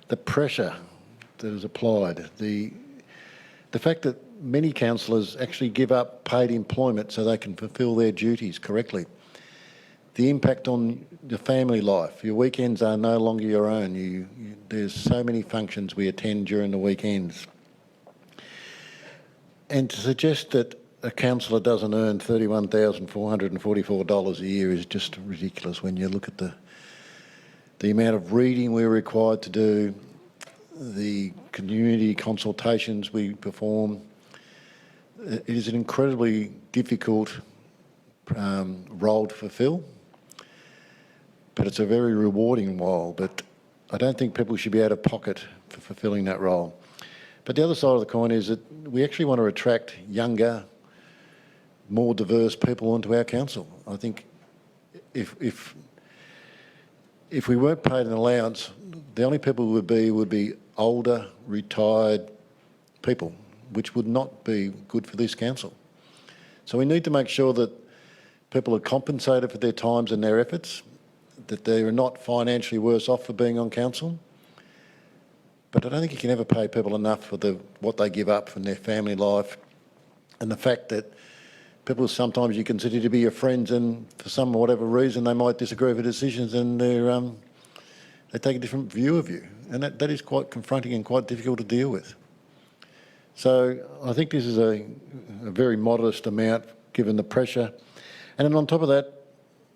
the pressure that is applied, the fact that many councillors actually give up paid employment so they can fulfil their duties correctly, the impact on your family life. Your weekends are no longer your own. There's so many functions we attend during the weekends. And to suggest that a councillor doesn't earn $31,444 a year is just ridiculous when you look at the amount of reading we're required to do, the community consultations we perform. It is an incredibly difficult role to fulfil, but it's a very rewarding role. But I don't think people should be out of pocket for fulfilling that role. But the other side of the coin is that we actually want to attract younger, more diverse people onto our council. I think if we weren't paid an allowance, the only people would be older, retired people, which would not be good for this council. So we need to make sure that people are compensated for their times and their efforts, that they are not financially worse off for being on council. But I don't think you can ever pay people enough for what they give up from their family life, and the fact that people sometimes you consider to be your friends, and for some or whatever reason they might disagree with decisions, and they take a different view of you, and that is quite confronting and quite difficult to deal with. So I think this is a very modest amount given the pressure, and then on top of that,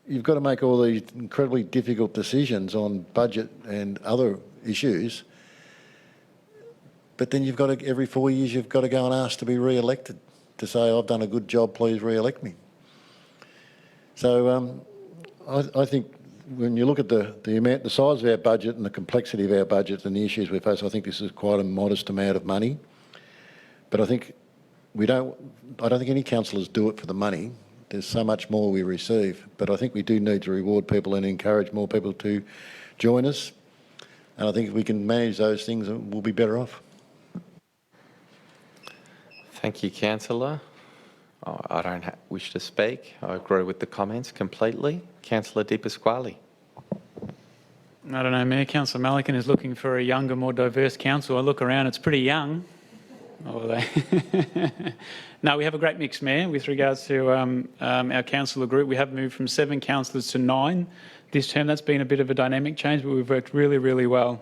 you've got to make all these incredibly difficult decisions on budget and other issues. But then you've got to, every 4 years, you've got to go and ask to be re-elected, to say, I've done a good job, please re-elect me. So I think when you look at the size of our budget and the complexity of our budget and the issues we face, I think this is quite a modest amount of money. But I think I don't think any councillors do it for the money. there's so much more we receive. But I think we do need to reward people and encourage more people to join us. And I think if we can manage those things, we'll be better off. Thank you, Councillor. I don't wish to speak. I agree with the comments completely. Councillor De Pasquale. I don't know, Mayor. Councillor Malikan is looking for a younger, more diverse council. I look around, it's pretty young. No, we have a great mix, Mayor, with regards to our councillor group. We have moved from 7 councillors to 9 this term. That's been a bit of a dynamic change, but we've worked really, really well.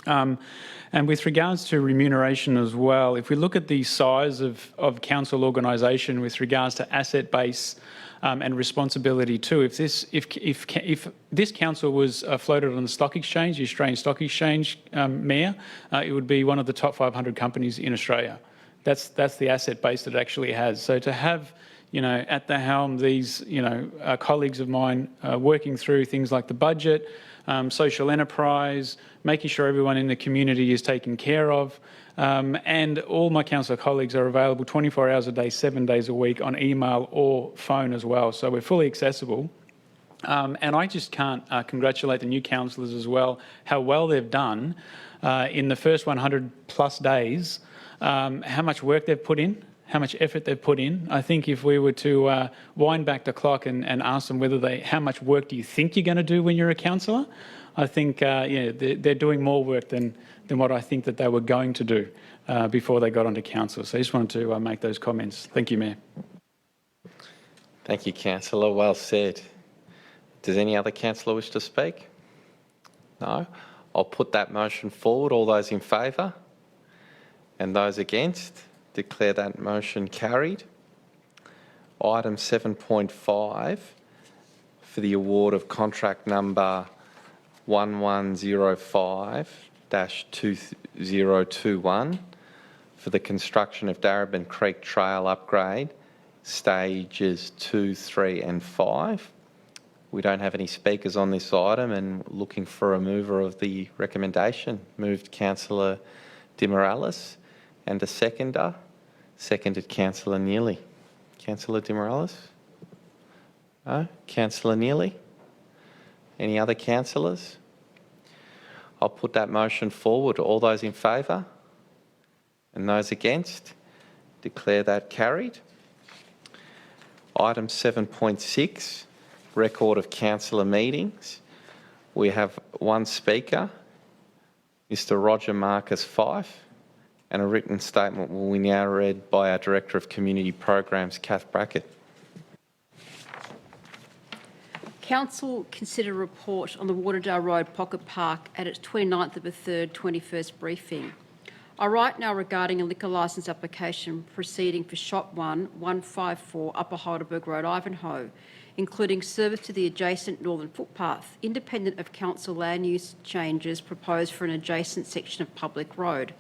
And with regards to remuneration as well, if we look at the size of council organisation with regards to asset base and responsibility too, if this council was floated on the stock exchange, the Australian Stock Exchange, Mayor, it would be one of the top 500 companies in Australia. That's the asset base that it actually has. So to have, at the helm these, colleagues of mine working through things like the budget, social enterprise, making sure everyone in the community is taken care of, and all my councillor colleagues are available 24 hours a day, 7 days a week on email or phone as well. So we're fully accessible. And I just can't congratulate the new councillors as well, how well they've done in the first 100 plus days, how much work they've put in, how much effort they've put in. I think if we were to wind back the clock and ask them how much work do you think you're going to do when you're a councillor, I think they're doing more work than what I think that they were going to do before they got onto council. So I just wanted to make those comments. Thank you, Mayor. Thank you, Councillor. Well said. Does any other councillor wish to speak? No? I'll put that motion forward. All those in favour? And those against? Declare that motion carried. Item 7.5 for the award of contract number 1105-2021 for the construction of Darebin Creek Trail upgrade, stages 2, 3 and 5. We don't have any speakers on this item and looking for a mover of the recommendation. Moved Councillor De Morales and a seconder. Seconded Councillor Neely. Councillor De Morales? No? Councillor Neely? Any other councillors? I'll put that motion forward. All those in favour? And those against? Declare that carried. Item 7.6, record of councillor meetings. We have one speaker, Mr. Roger Marcus Fife, and a written statement will be now read by our Director of Community Programs, Kath Brackett. Council considered a report on the Waterdale Road Pocket Park at its 29th of the 3rd 21st briefing. I write now regarding a liquor licence application proceeding for Shop 1, 154 Upper Heidelberg Road, Ivanhoe, including service to the adjacent northern footpath, independent of council land use changes proposed for an adjacent section of public road.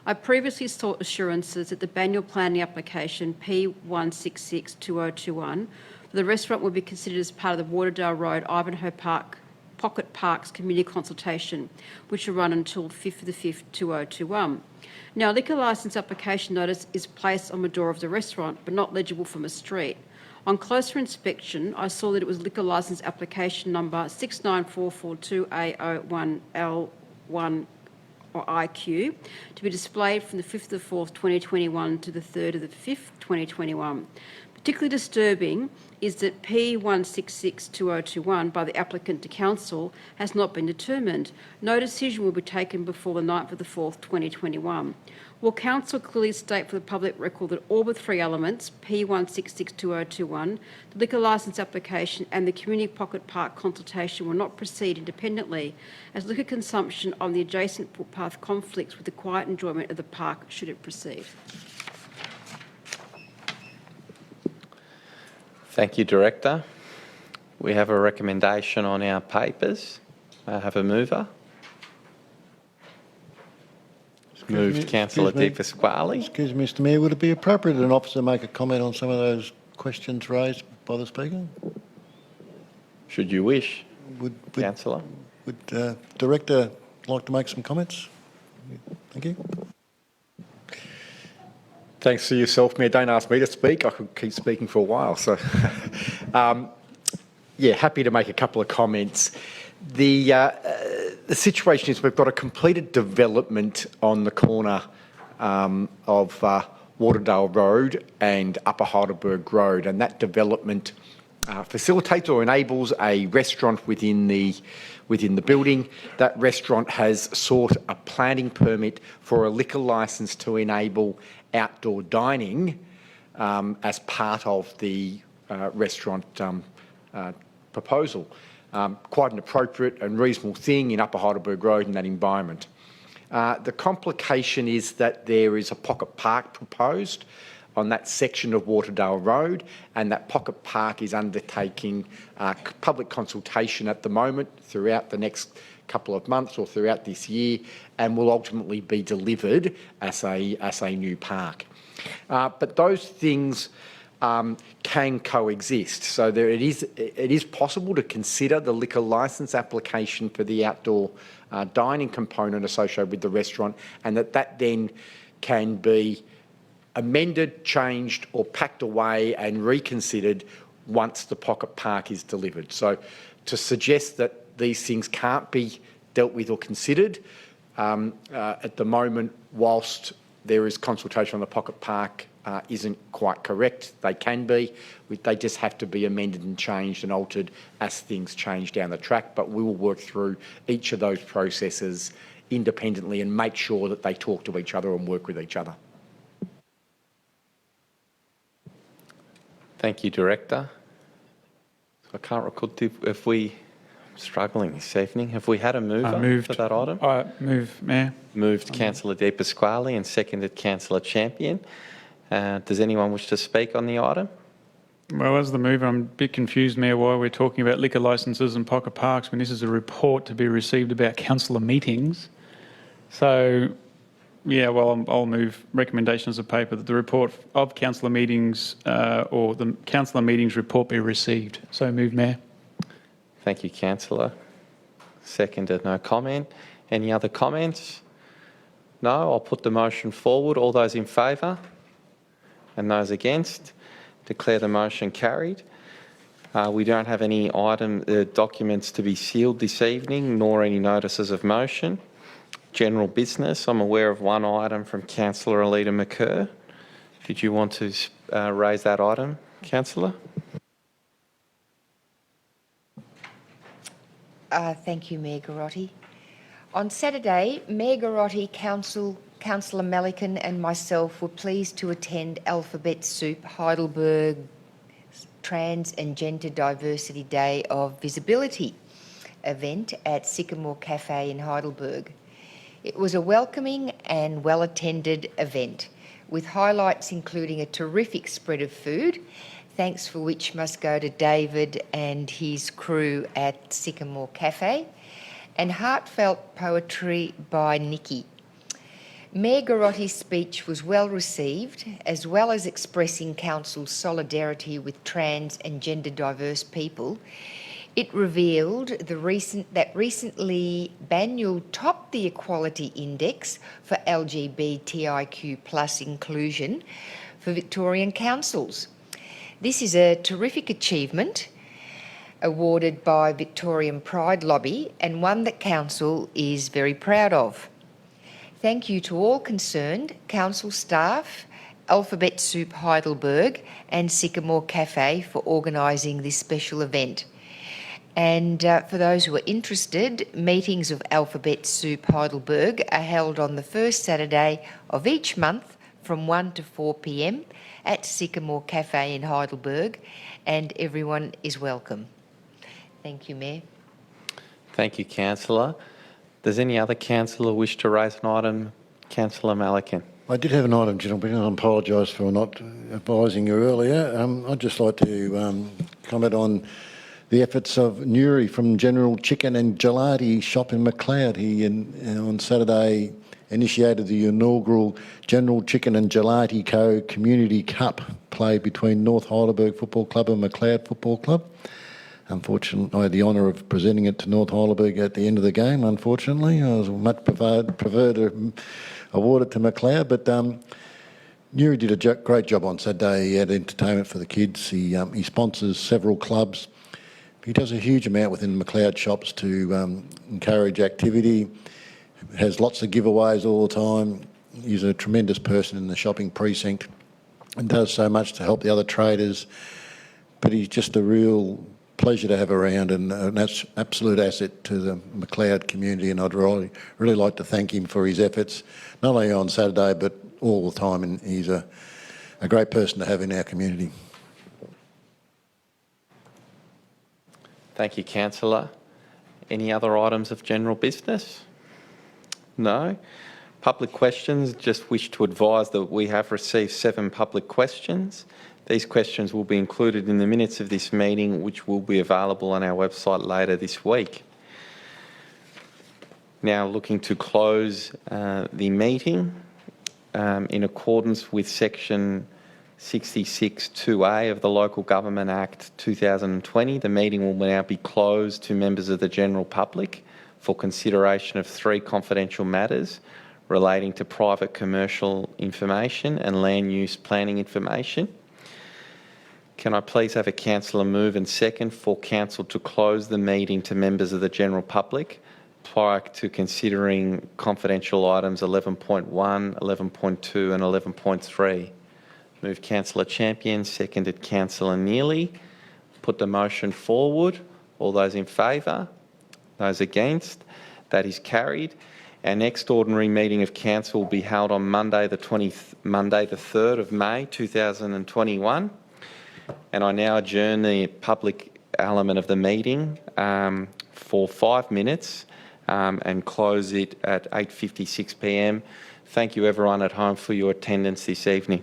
I previously sought assurances that the Banyule planning application P1662021 for the restaurant would be considered as part of the Waterdale Road Ivanhoe Park Pocket Parks community consultation, which will run until 5th of the 5th, 2021. Now, a liquor licence application notice is placed on the door of the restaurant, but not legible from a street. On closer inspection, I saw that it was liquor licence application number 69442801L1 or IQ to be displayed from the 5th of the 4th, 2021 to the 3rd of the 5th, 2021. Particularly disturbing is that P1662021 by the applicant to council has not been determined. No decision will be taken before the 9th of the 4th, 2021. Will council clearly state for the public record that all but 3 elements, P1662021, the liquor licence application and the community pocket park consultation will not proceed independently, as liquor consumption on the adjacent footpath conflicts with the quiet enjoyment of the park should it proceed? Thank you, Director. We have a recommendation on our papers. May I have a mover? Moved Councillor De Pasquale. Excuse me, Mr Mayor, would it be appropriate that an officer make a comment on some of those questions raised by the Speaker? Should you wish, Councillor. Would Director like to make some comments? Thank you. Thanks to yourself, Mayor. Don't ask me to speak. I could keep speaking for a while. So, happy to make a couple of comments. The situation is we've got a completed development on the corner of Waterdale Road and Upper Heidelberg Road, and that development facilitates or enables a restaurant within the building. That restaurant has sought a planning permit for a liquor licence to enable outdoor dining as part of the restaurant proposal. Quite an appropriate and reasonable thing in Upper Heidelberg Road in that environment. The complication is that there is a pocket park proposed on that section of Waterdale Road, and that pocket park is undertaking public consultation at the moment throughout the next couple of months or throughout this year, and will ultimately be delivered as a new park. But those things can coexist. So it is possible to consider the liquor licence application for the outdoor dining component associated with the restaurant, and that then can be amended, changed or packed away and reconsidered once the pocket park is delivered. So to suggest that these things can't be dealt with or considered at the moment, whilst there is consultation on the pocket park, isn't quite correct. They can be. They just have to be amended and changed and altered as things change down the track. But we will work through each of those processes independently and make sure that they talk to each other and work with each other. Thank you, Director. I can't recall if we... I'm struggling this evening. Have we had a mover for that item? Move, Mayor. Moved Councillor De Pasquale and seconded Councillor Champion. Does anyone wish to speak on the item? Well, as the mover, I'm a bit confused, Mayor, why we're talking about liquor licences and pocket parks when this is a report to be received about councillor meetings. So, yeah, well, I'll move recommendations of paper that the report of councillor meetings or the councillor meetings report be received. So move, Mayor. Thank you, Councillor. Seconded, no comment. Any other comments? No, I'll put the motion forward. All those in favour? And those against? Declare the motion carried. We don't have any documents to be sealed this evening, nor any notices of motion. General business. I'm aware of one item from Councillor Alida McKerr. Did you want to raise that item, Councillor? Thank you, Mayor Garotti. On Saturday, Mayor Garotti, Councillor Melican and myself were pleased to attend Alphabet Soup Heidelberg Trans and Gender Diversity Day of Visibility event at Sycamore Cafe in Heidelberg. It was a welcoming and well-attended event, with highlights including a terrific spread of food, thanks for which must go to David and his crew at Sycamore Cafe, and heartfelt poetry by Nikki. Mayor Garotti's speech was well received, as well as expressing Council's solidarity with trans and gender diverse people. It revealed that recently Banyule topped the Equality Index for LGBTIQ+ inclusion for Victorian councils. This is a terrific achievement awarded by Victorian Pride Lobby, and one that Council is very proud of. Thank you to all concerned, Council staff, Alphabet Soup Heidelberg and Sycamore Cafe for organising this special event. And for those who are interested, meetings of Alphabet Soup Heidelberg are held on the first Saturday of each month from 1 to 4 p.m. at Sycamore Cafe in Heidelberg, and everyone is welcome. Thank you, Mayor. Thank you, Councillor. Does any other councillor wish to raise an item? Councillor Melican. I did have an item, gentlemen, and I apologise for not advising you earlier. I'd just like to comment on the efforts of Nuri from General Chicken and Gelati shop in McLeod. He on Saturday initiated the inaugural General Chicken and Gelati Co Community Cup play between North Heidelberg Football Club and McLeod Football Club. Unfortunately, I had the honour of presenting it to North Heidelberg at the end of the game, unfortunately. I was much prefer to award it to McLeod, but Newry did a great job on Saturday. He had entertainment for the kids. He sponsors several clubs. He does a huge amount within the McLeod shops to encourage activity. Has lots of giveaways all the time. He's a tremendous person in the shopping precinct and does so much to help the other traders. But he's just a real pleasure to have around and an absolute asset to the McLeod community, and I'd really like to thank him for his efforts, not only on Saturday but all the time, and he's a great person to have in our community. Thank you, Councillor. Any other items of general business? No. Public questions, just wish to advise that we have received 7 public questions. These questions will be included in the minutes of this meeting, which will be available on our website later this week. Now looking to close the meeting in accordance with section 66(2)(a) of the Local Government Act 2020. The meeting will now be closed to members of the general public for consideration of 3 confidential matters relating to private commercial information and land use planning information. Can I please have a councillor move and second for council to close the meeting to members of the general public prior to considering confidential items 11.1, 11.2 and 11.3? Move Councillor Champion, seconded Councillor Neely. Put the motion forward. All those in favour? Those against? That is carried. Our next ordinary meeting of council will be held on Monday the 3rd of May 2021. And I now adjourn the public element of the meeting for 5 minutes and close it at 8:56 p.m. Thank you everyone at home for your attendance this evening.